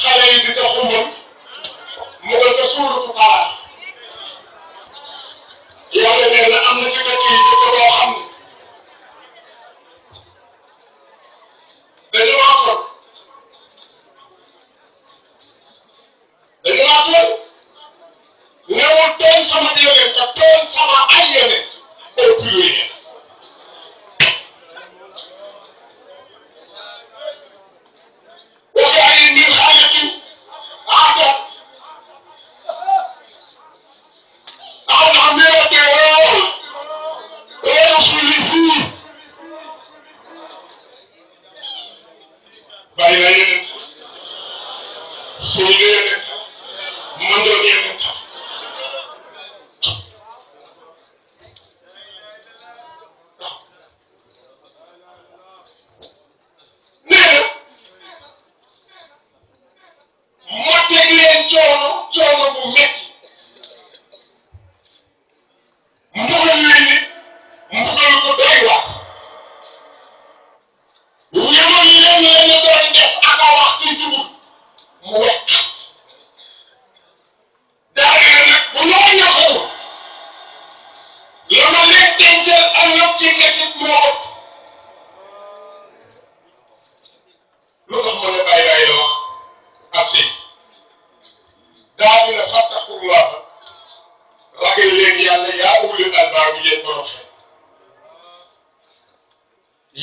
xale yi di ko xumbal mu nga ca suuratu Talaq yàlla nee na am na ci dëkk yi dëkk boo xam ne dañu maa toll newul tooñ sama yeneen te tooñ sama ay yeneen au pluriel وكأين من خالق عتب عن عميرة ورسوله بين يدك سيد يدك مندون يدك coono bu métti mbugal leen nit mbugal ko doy waar ñamal leen la doon def ak a wax ci dugub mu wekkat daanaka nag bu loo ñaxoo la ma leen dencal ak ñoom ci métit moo ëpp lu tax ma ne bàyyi bàyyi la wax ak sëy daal fattaqullah ragal leen yàlla yaa ulul albaab yéen borom xel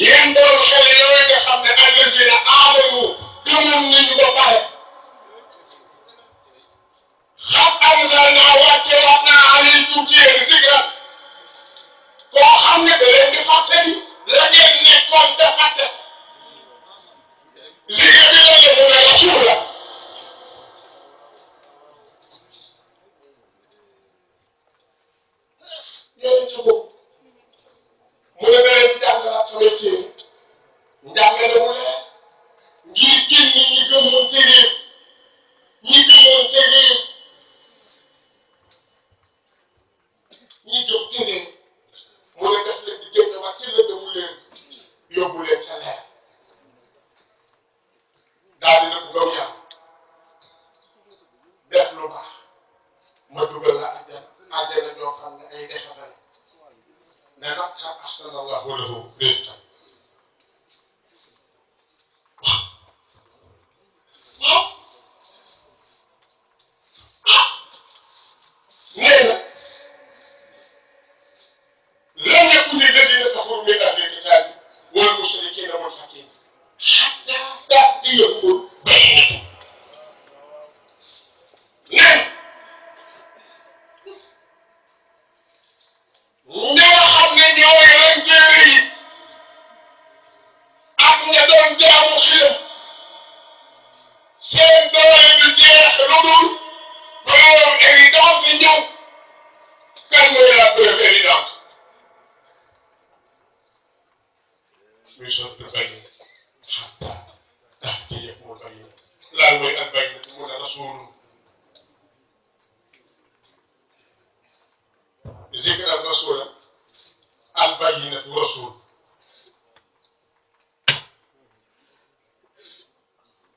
yéen borom xel yooyu nga xam ne allazina aamanu gëmoon nañu ba pare xat anzalnaa wàcceewaat naa alaykum ci yéen zikran koo xam ne da leen di fàttali la ngeen nekkoon da fàtte zikra bi la ngeen mën a rasuula yéen ci bopp mu ne beneen ci jàngalaat samay téere njàngale mu leer ngir génn ñi gëmoon téere ñi gëmoon téere ñi gëm téere mu ne def leen di génn wax ci lëndëmu leen yóbbu leen ca leer daal dina ko gëm yàlla def lu baax ma dugal la àjjana ñoo xam ne ay dexafal ne nag xar ahsana allahu lahu rizqan waaw nee na lam yakun alladina kafaru min ahli alkitabi wal mushrikina munfakin hatta ta'tiyahum bayyinatun nee ña nga xam ne ñoo yoroon téere yi ak ña doon jaamu xiram seen doole du jeex lu dul preuve évidente ñëw kan mooy la preuve évidente muy sotti bayin xatta ta'tiyahumul bayyina lan mooy al bayyina mu ne rasulun ذكر الرسول البينة رسول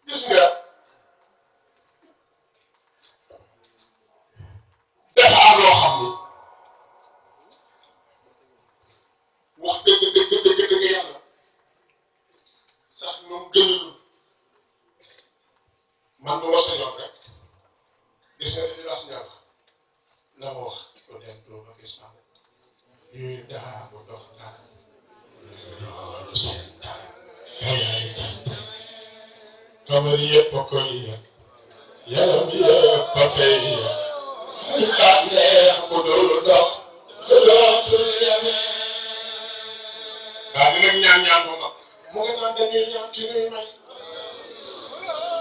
gis nga dafa am loo xam ni wax dëgg yàlla sax ñoom gënalul man bu ma sañoon rek gis nga li wax ñaar la ma wax ko dem Touba gis ma yooyu daa ko dox dara loolu seen dara yaay tànn kamar yëpp a koy yëg yaram yëpp a koy yëg muy tànneex mu doolu dox dootul yeme daa dina ñaan bu mag mu nga naan dañuy ñaan ki ñuy may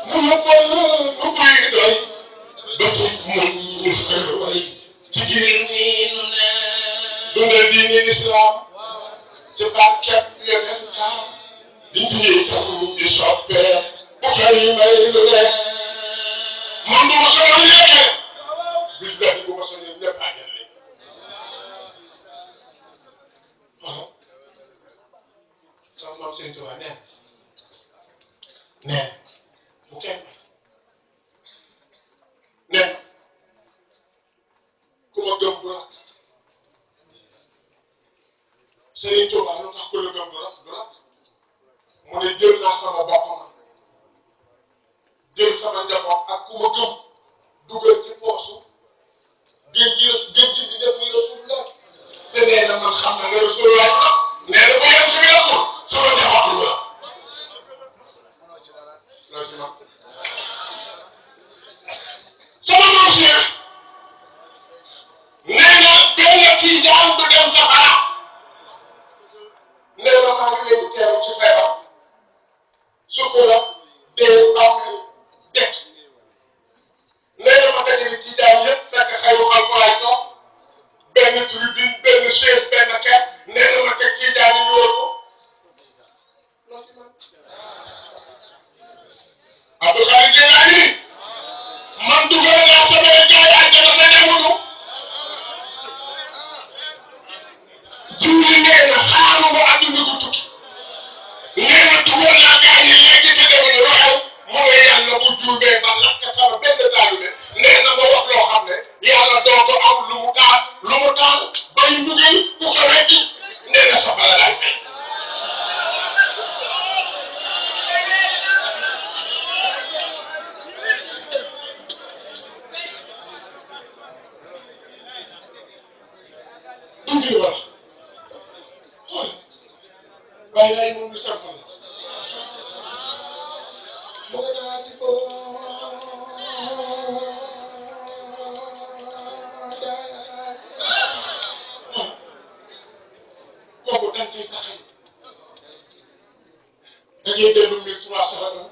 mu yóbbal nu buy doy ba ci muñ ñu fër way ci biir nii nu ne dundal diini lislaam ci barket yeneen taam di njiitam di soppee bu koy may lu ne man du ma sonal yéege billahi bu ma sonal ñëpp àjjal lañ sama maam Sëñ Tuubaa nee nee bu kenn nee ku ma gëm du rakk Serigne Touba lu tax ku la gëm du rakk mu ne jël naa sama bopp man jël sama njaboot ak ku ma gëm dugal ci poosu géej gi di def muy Rasulullah te nee na man xam na nga Rasulullah nee na bu yem ci bi amul sama njaboot la loo ci man sama maam Cheikh nee na benn kii daan du dem safara nee na maa ngi leen di teeru ci feebar sukura dee bàmmeel dekk nee na ma dajale ci daan yëpp fekk xayru alxuraan toog benn tribune benn chaise benn ker nee na ma teg ci daan yi wóor ko loo ci man Abdou Khadre Jeylani man dugal naa samay gaay àjjana te demuñu juuli nee na xaaruma adduna gu tukki nee na dugal naa gaay yi léegi te demuñu waxal mu ne yàlla bu juumee ba lakk sama benn taalibe nee na ma wax loo xam ne yàlla dootu am lu mu taal bay ndugal ku ko weddi nee na safara laay fay dundi wax xool waaye laay moom lu simple la mu nga daa di ko kooku dañ koy taxañ da ngay dellu 1301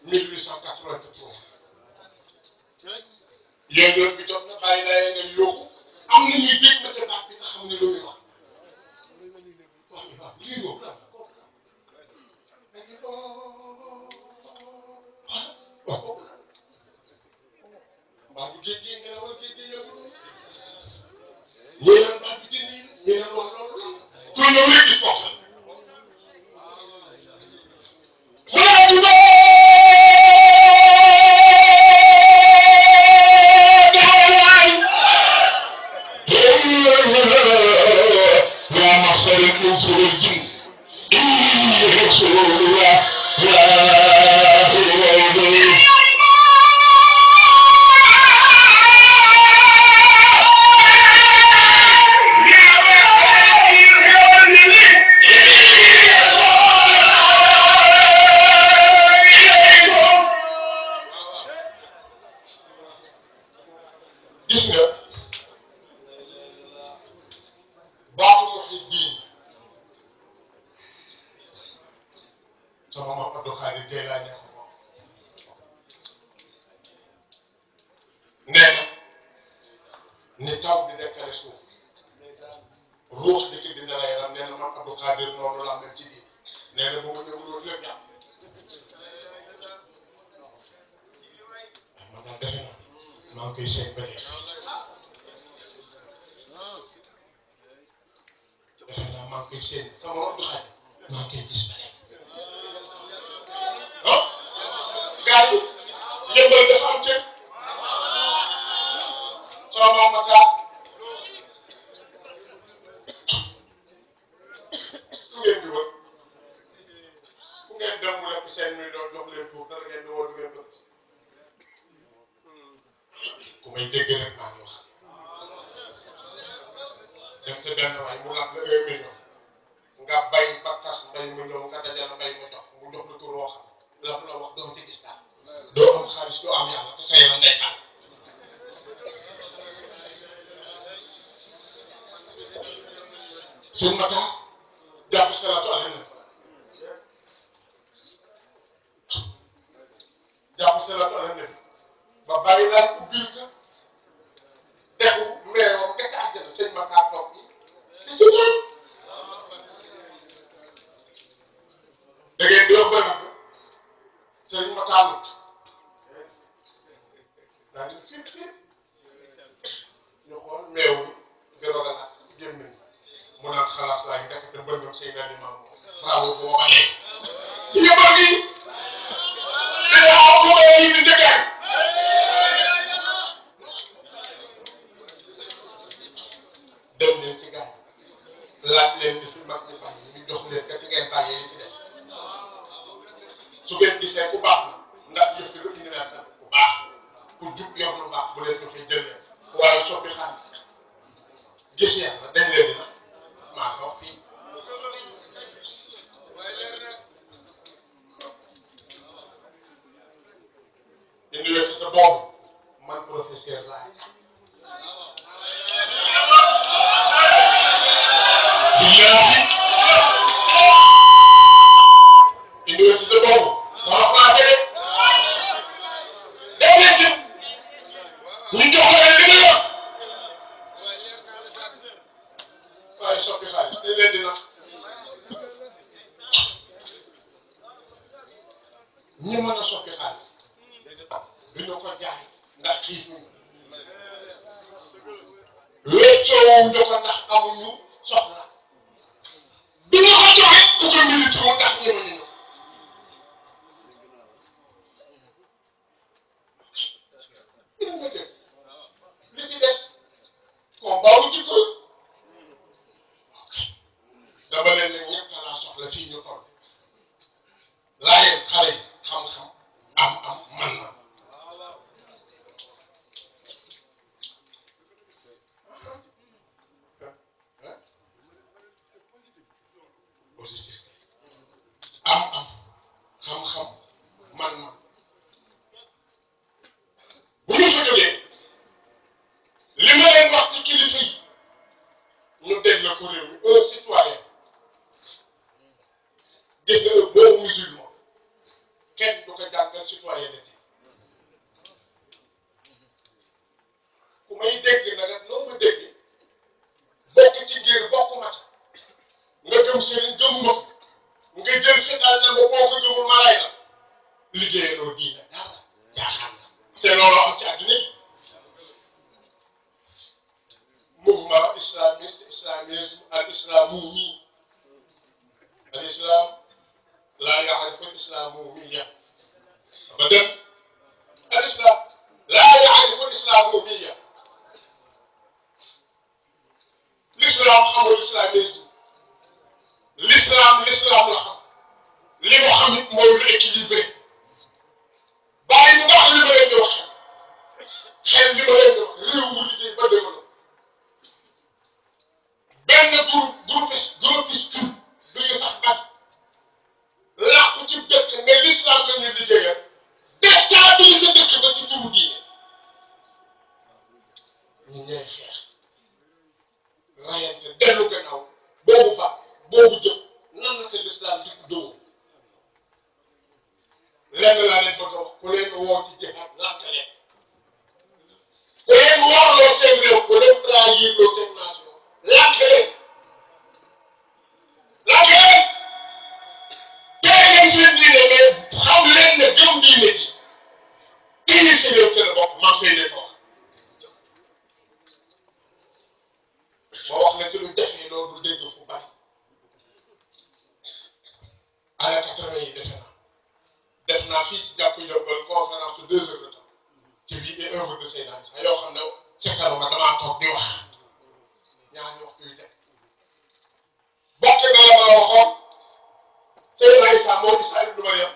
1883 yéen bi jot na bàyyi naa nga yóbbu am na ñuy dégg na te baat bi te xam ne lu muy wax wax bi baax lii boobu la waaw boobu la mbaa bu géej nga war géej gi yëngu ñi naan baat bi jënd yi ñi naan wax loolu la ku ñëw rek gis bokk la gis nga baatu waxi diin sama maam Abdou Khadre Jeylani ko moom nee na ni taw di dekkale suuf ruux di ki dina la yaram nee na maam Abdou Khadre noonu la mel ci diin nee na bu ma ñëwuloon lépp yàq man daal defe naa maa ngi koy seen ba léegi defe naa maa ngi koy seen sama Abdou Khadre maa ngi koy gis ba léegi ah gars yi yëmbal dafa am cër sama maam ma kaa fu ngeen di wër fu ngeen dem mu lekk seen muy doon jox leen tuur dara ngeen di woo du ngeen bëgg ku may dégg rek maa ngi wax dem te benn waay mu laaj la 1 million nga bay ba tas mbay mu ñëw nga dajale mbay mu jox la tur woo xam la mu la wax doo ci gis dara doo am xaalis doo am yàlla te sa yaram day tànn suñ mataa jàpp salaatu ala nabi jàpp salaatu ala nabi ba bàyyi laaj ubbil ka dexu meeroom nga ca àjjana sëñ mataa toog bi di ci ñëw da ngeen di wax ba nag sëñ mataa nut daa di fiit ñu xool meew mi nga rogalaat gémmiñ mu naan xalaas laay dekk te mbëndam sëy nga ni maam bravo bu ma ko nekk ci yëppal gi laaj leen ni fi mag ñu bàyyi ñu jox leen kat ngeen bàyyee li ci des su ngeen gisee ku baax na ndax yëf yi lu universel ku baax ku jub yor lu baax bu leen joxee jël leen waaye soppi xaalis gis yàlla dañ leen di nag maa ko wax fii université boobu man professeur laa billahi université boobu moo wax laa jëlee day nekk ñu jox leen li nga yor waaye soppi xaalis dañ leen di nag ñi mën a soppi xaalis duñu ko jaay ndax xiifuñu wéccoowuñ ñu ko ndax amuñu soxla duñu ko joxe ku ko militaire wu ndax ñëwañu ñu dina nga def li ci des combat wu ci ko dama leen ne ñett laa soxla fii ñu toll laayeen xale yi xam-xam am man na positif am xam-xam man na bu ñu fa jógee li ma leen wax ci kilifa yi ñu dégg la ko réew mi un citoyen dégg nga bon musulman kenn du ko jàngal citoyenneté ku may dégg nag ak noo ma dégg bokk ci ngir bokk mat nga gëm sëriñ gëmuma ko nga jël fetal na nga boo ko gëmul ma lay la liggéeyaloo diine dara jaaxaan na te loolu am ci àddina bi mouvement islamiste islamisme al islamoumi al islam laa yaarifu al islamoumiyya abadan al islam laa yaarifu al islamoumiyya l'islam xamul islamisme l'islam la xam li mu xam it mooy lu équilibré bàyyi bu baax li ma leen di wax xel li ma leen di wax réew mu liggéey ba développé benn groupiste duñu sax bat làqu ci dëkk ne l'islam la ñuy liggéeyal déstabiliser dëkk ba ci turu diine ñu ñooy xeex rayante dellu gannaaw boobu ba boobu jëf nan la ko l'islam di ko dóor lenn laa leen bëgg a wax ku leen woo ci jihaad lànk leen ku leen warloo seen réew ku leen trahirloo seen nation lànk leen tey ngeen seen diine mais xam leen ne gëm diine ji indi si réew te la bokk maam say ne ko wax ma wax la ci lu defee loolu du dégg fu bari année 80 yi def naa fii ci jàpp Jokalante conférence de 2 heures de temps ci vie et œuvre de Seydina Issa yoo xam ne sekkaruma damaa toog di wax ñaari waxtu yu teg bokk na la ma waxoon Seydina Issa moo Issa ibnu Maryam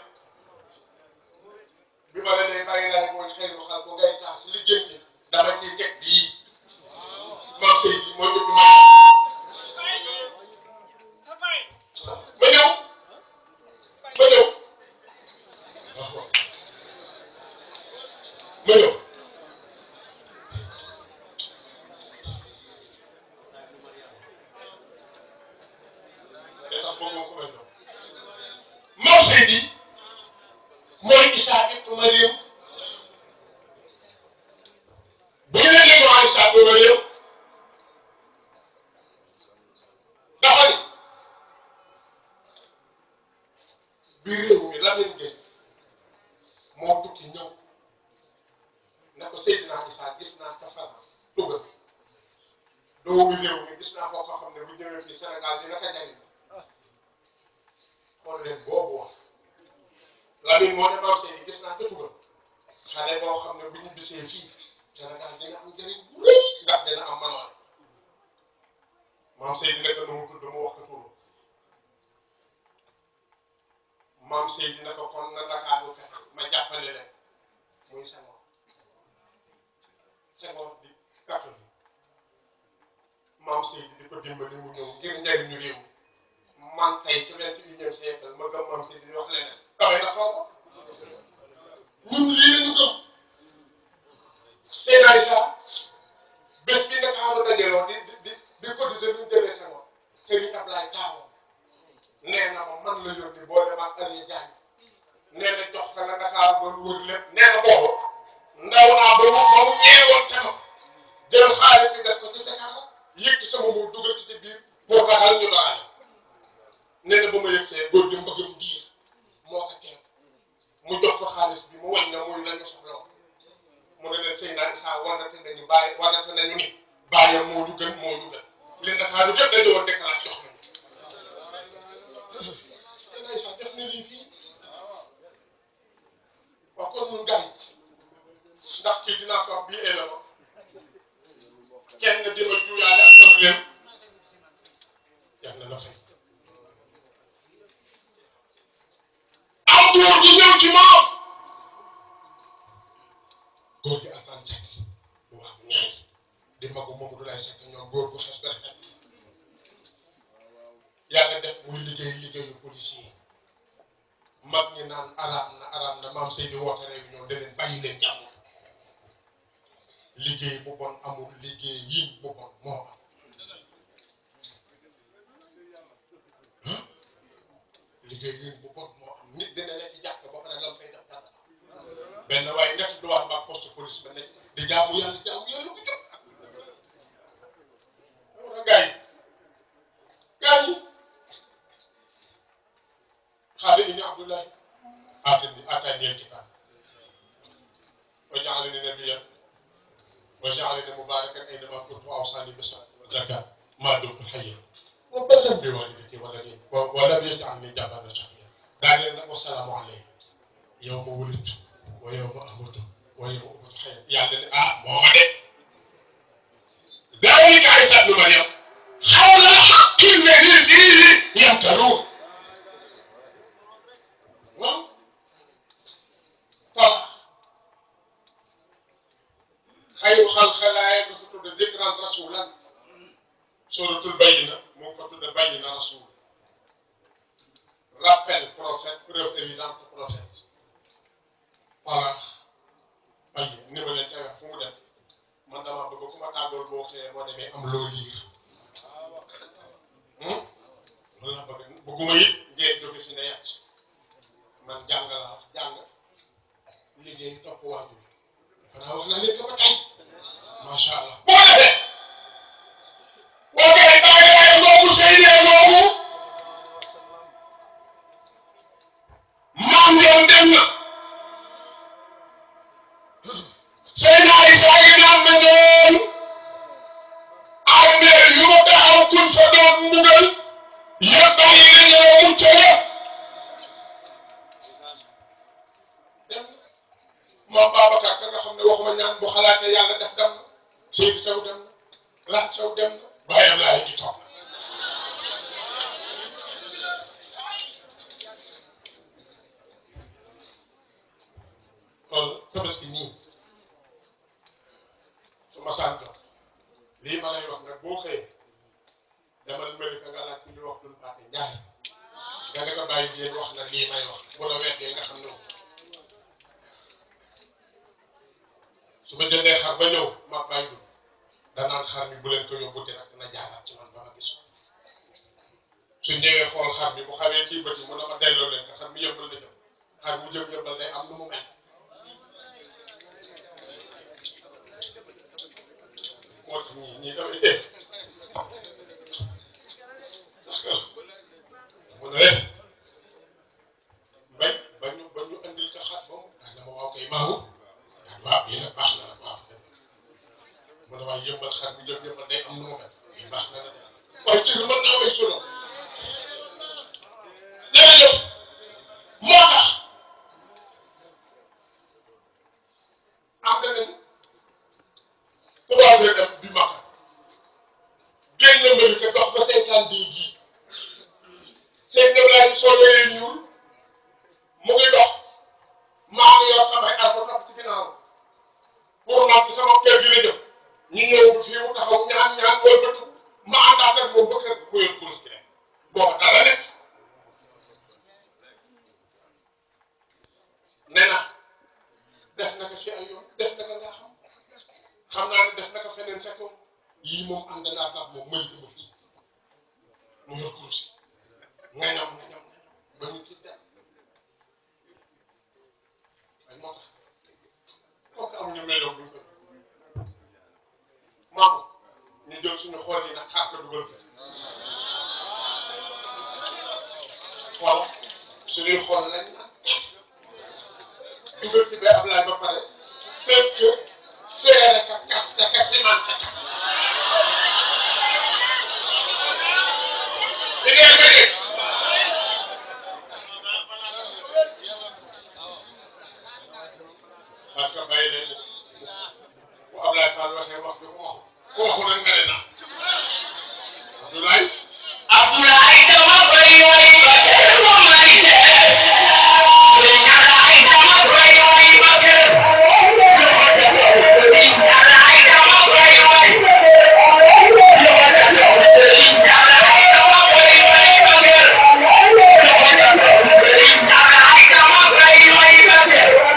bi ma la nee bàyyi naa mooy xëy na xal ko ngay taas li jënd dama ciy teg bii maam Seydi mooy ibnu Maryam ma ñëw maam Seydi mooy Issa ibnu Maryam bu ñu leen déggoo Issa ibnu Maryam dafa ni bi réew mi la leen gën moo tukki ñëw ne ko Seydina Issa gis naa ca France Louga doomu réew mi gis naa koo xam ne bu ñëwee fii Sénégal dina ko jariñ xool leen boobu wax Lamine moo ne maam Seydi gis naa ca Louga xale boo xam ne bu ñu bisee fii Sénégal dina am njëriñ bu rëy ndax dina am manoore maam Seydi nekk na mu tudd mu wax ko turu maam Seydi ne ko kon na Ndakaaru fexe ma jàppale leen muy Senghor di catholique maam Seydi di ko dimbali mu ñëw ngir njëriñu réew man tey ci 21e siècle ma gëm maam Seydi di wax leneen damay na soo ko ñun lii la ñu gëm Seydina Issa bés bi Ndakaaru dajaloo di cotiser lu ñu jëlee Senghor Serigne Ablaye Taawo nee na ma man la yónni boo dem ak Aliou Diagne nee na jox ka la Ndakaaru doon wër lépp nee na boobu ndaw naa ba mu ñeewoon te ma jël xaalis bi def ko ci Sénégal yëg ci sama mu dugal ci biir pour ragal ñu doxal nee na ba ma yëg see góor gi mbëggam diir moo ko teel mu jox ko xaalis bi mu wañ na muy la ñu soxla woon mu ne leen Seydina Issa warnate nañu bàyyi warnate nañu ni bàyyam moo ñu gën moo ñu gën li Ndakaaru yëpp dañu woon déclaré jox nañu Seydina Issa def na lii fii waaw kon ñun gars yi ndax kii dinaa ko am bii élément kenn dima juyaale ak sama réew yàlla na fay am góor gi ñëw ci moom góor gi Alsaan Seck du wax ñaay di magu moomu du lay sekk ñoom góor bu xees ba rafet yàlla def muy liggéeyu policier mag ñi naan araam na maam Seydi woote réunion de leen bàyyi leen jàmm liggéey bu bon amul liggéey yi bu bon moo am liggéey yi bu bon moo am nit dina nekk jàkk ba pare lam fay def dara benn waaye nekk douane ba poste police ba nekk di jaamu yàlla bu jot wala gars yi xaade ini Abdoulaye atani alkitab wa ja'alani nabiyyan wa ja'alani mubarakan aynama kuntu wa awsani bis salati waz zakat ma dumtu hayyan wa barran bi walidati wa lam yaj'alni jabbaran shaqiyyan daal nag wasalaamu alayya yawma wulidtu wa yawma amutu wa yawma ub'athu hayyan yàlla ne moo ma de zalika Isa ibn Maryam qawla al-haqqi alladhi fihi yamtarun waaw voilà xayru xalqilaahi dafa tudd dikran rasulan suratul bayyina moo ko tudd bayyina rasul rappel prophète preuve évidente prophète voilà bayyi ni ma leen koy wax fu mu dem man dama bëgg ku ma tàggool boo xëyee boo demee am loo liir loolu laa bëgg bëgguma it ngeen jóge fi ne yàcc man jàng laa jàng liggéey topp waajur xanaa wax naa leen ko ba tey macha allah boo defee boo koy bàyyi ngoogu Seydi ngoogu maam yoon dem na Seydina Issa yi naan na doon armée yu ma taxaw kun fa doon mbugal yëpp bàyyi nañoo mucc moom Babacar ka nga xam ne waxuma ñaan bu xalaatee yàlla def dem na Seydou Sow dem na Lat Sow dem na Baye Ablaye di toog kon tabaski nii su ma sant lii ma lay wax nag boo xëyee demal Malika nga laaj ku ñu wax duñ paate njaay nga ne ko bàyyi ngeen wax na lii may wax bu la weddee nga xam ne su ma jëndee xar ba ñëw ma bàyyi dul danaan xar mi bu leen ko yóbbu rek dina jaaraat ci man ba ma gis su ñëwee xool xar mi bu xawee kii bëti mu ne ma delloo leen ko xar mi yëmbal la jëm xar mu jëm yëmbal day am nu mu mel moo tax ñii damay def mu ne leen ba ñu andil ko xar ba mu daal dama waaw kay maamu waaw yéen a baax na nag waaw mu ne waaye yëmbal xar mi jëm yëmbal day am nu mu mel yéen baax na nag waaye ci mën naa way solo jërëjëf moo tax am nga nañ 3 heures dem bi Makka génn Malika dox ba 52 ji seen Ibrahima soo jëlee ñuul mu ngi dox maa ngi yor samay arme topp ci ginnaaw pour nag sama kër gi la jëm ñu ñëw bu fii mu taxaw ñaan wala bëtt ma àndaat ak moom ba kër gi mu yor kurus gi rek booba dara nekk nee na def na ko ci ay yoon def na ko nga xam naa ne def na ko feneen fekk yii moom ànd naa ak moom Malika ba fii mu yor kurus nga ñam ba ñu kii dem ay moo tax kooku amuñu melow duñ ko maam ñu jël suñu xool yi nag xaar ko dugal ko xool suñuy xool lañ nag dugal ci ba Ablaye ba pare fekk feere ka kaste ka simante ka li ngeen ko dégg parce que bàyyi leen bu Ablaye Fall waxee wax bi ku waxu nag nga ne na Abdoulaye dama koy woy ba kër bu may dee Sëriñ Ablaye dama koy woy ba kër Sëriñ Ablaye dama koy woy Sëriñ Ablaye dama koy woy ba kër Sëriñ Ablaye dama koy woy ba kër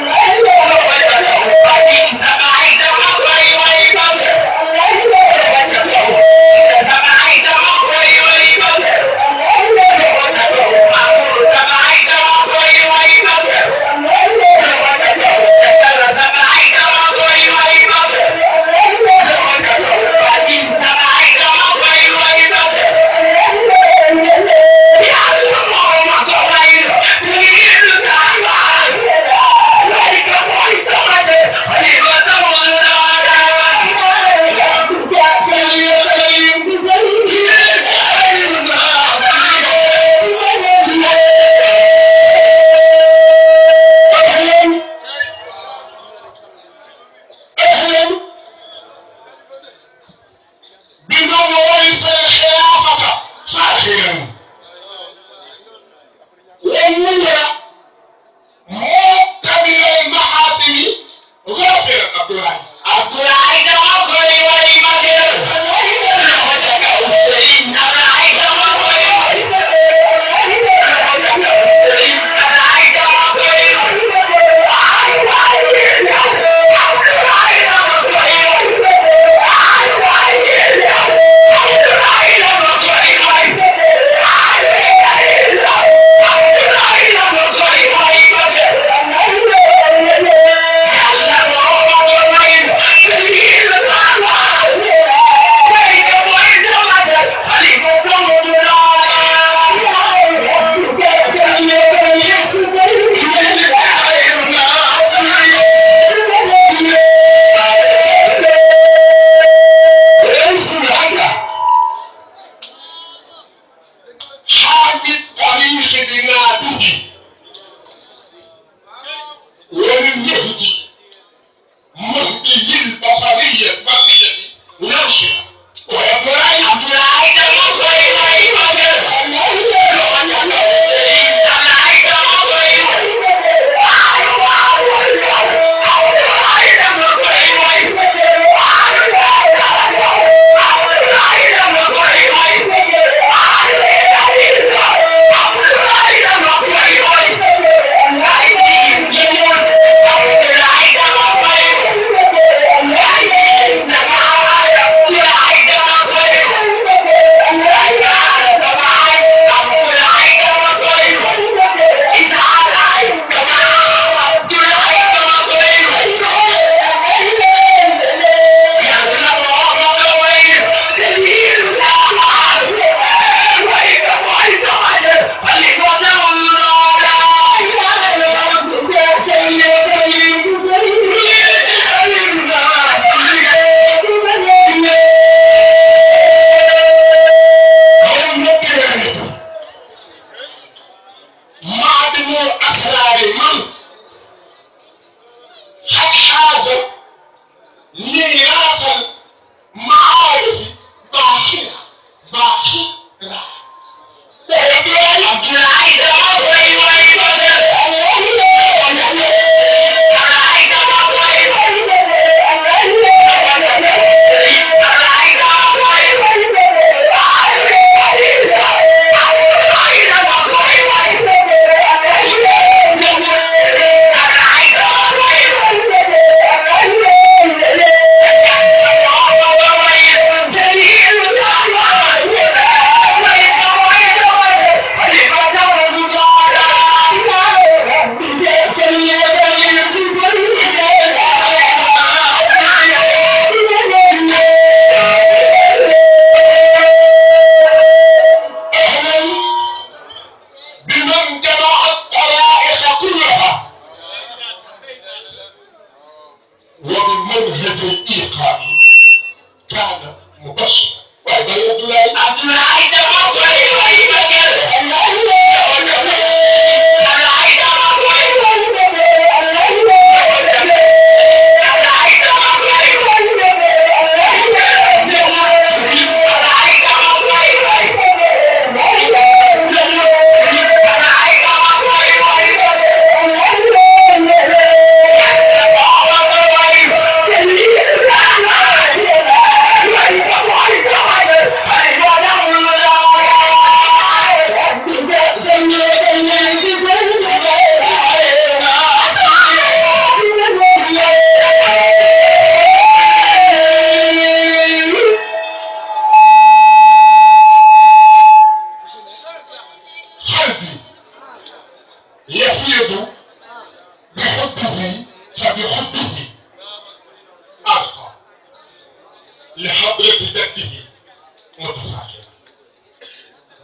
متفاعلا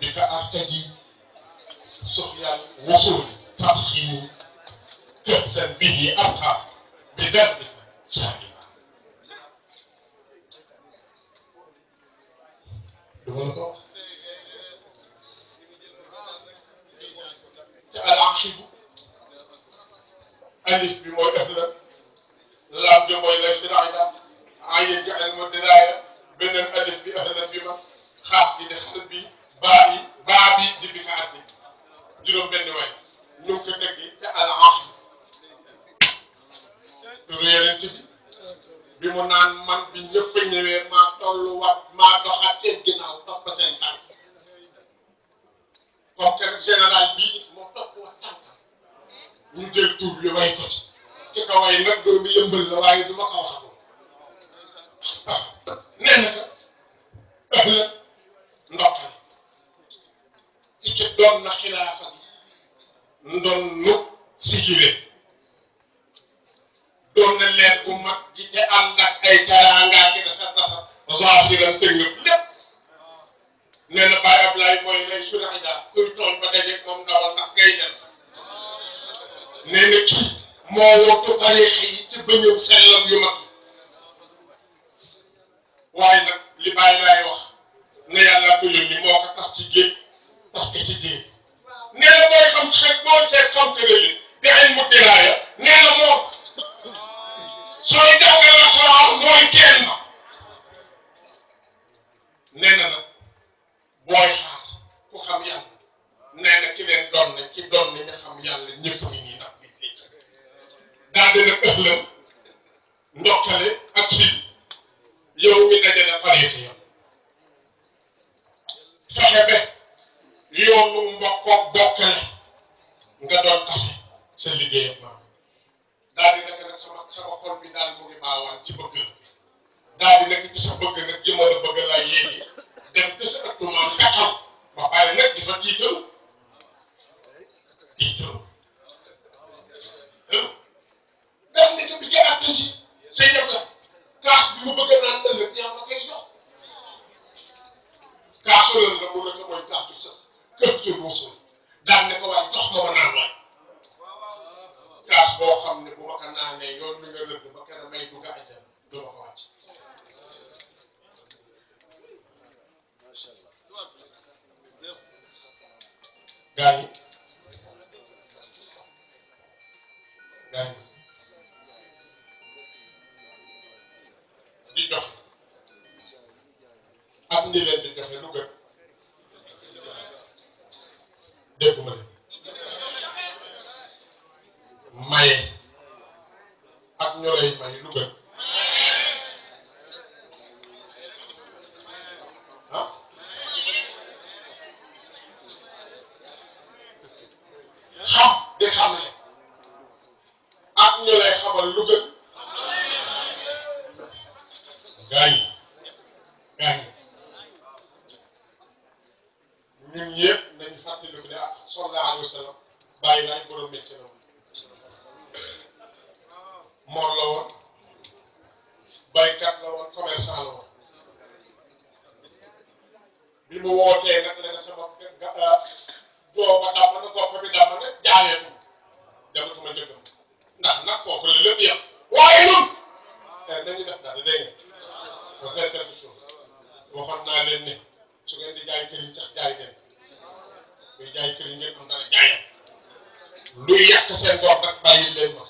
بك أرتجي سخيا الوصول تسخين كأسا به أبقى بدربك سالما العاقب ألف بموي أهلا لام بموي ليس العيدا عين جعل مدرايا بين الألف بأهلا بما خاف دي خلبي بابي دي بكاتي جلوم بن وين نوك دغي تا العاقب ريالنتي bi mu naan man bi ñëpp ñëwee maa tolluwaat maa doxaat seen ginnaaw topp seen tànk comme que général bii moo topp wax tànkam ñu jël tur bi way ko ci ki ko way nag doomu yëmbal la waaye du ma ko waxagum nee na ko ëllëg ndoxal ci doon na xilaafa gi ndoon nu sigire doon na leer bu mag gi te ànd ak ay teraanga ki dafa dafa zaahiran tëngëb lépp nee na Baye Ablaye mooy lay sulaxida kuy tooñ ba dajeeg moom ndawal ndax ngay dem nee na kii moo wottu tariix yi ci bëñëm sellam yu mag waaye nag li Baye laay wax ne yàlla ko yónni moo ko tas ci géej tas ko ci géej nee na booy xam xet boo seet xam tëddali te ay mu diraaya nee na moo sooy jàngal nasaraan mooy teen ba nee na nag booy xaar ku xam yàlla nee na ki leen doon na ki doon ni nga xam yàlla ñëpp ngi nii nag bi daal dina ëxlam ndokkale ak fii yow mi dajale tariix yow fexe ba yoonu mbokkoog bokkale nga doon tase sa liggéey ak maam daal di nekk nag sama xol bi daal mu ngi baawaan ci bëgg la daal di nekk ci sa bëgg nag jëmal a bëgg laa yéegi dem te sa ëttu maam taxaw ba pare nag di fa tiitalu dem nekk bi ci artiste say def la kaas bi mu bëgg naan ëllëg yaa ma koy jox kaasu lan la mu nekk mooy kaasu sës kër su ruusul daal ne ko waaye jox ma naan waay kaas boo xam ne bu ma ko naanee yoon mi nga rëdd ba kenn may dugg àjjana du ma ko wàcc gaañi di joxe ak ni leen di joxe lu gën dégguma leen maye ak ñorey may lu gën ah xam di xamle ak ñu lay xamal lu gën gaañ ñun ñëpp nañu fàttaliku ne ak sallallahu alayhi wa sallam bàyyi laay borom métier la moor la woon baykat la woon commerçant la woon bi mu wootee nag ne sama dooba damm na gopp bi damm na jaayeetu dematuma njëkkam ndax nag foofu la lépp yem waaye ñun nañu def dara dégg nga ba faire quelque chose waxoon naa leen ne su ngeen di jaay këriñ sax jaay ngeen luy jaay këriñ ngeen am dara jaayam luy yàq seen bopp nag bàyyi leen ma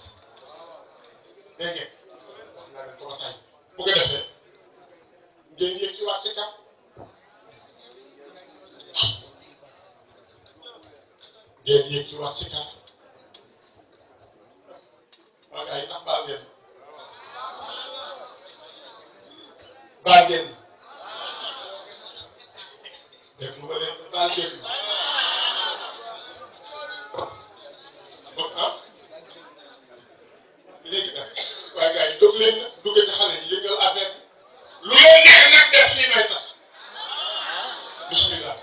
dégg ngeen wax naa leen ko ba tey bu ko defee ngeen yëg ci wax si kat ngeen yëg ci wax si kat waa gars yi ndax baal ngeen dégg nga leen baal ngeen ah léegi nag waaye gars yi jóg leen nag dugg ci xale yi yëngal affaire bi lu leen neex nag def fii may tas bismillah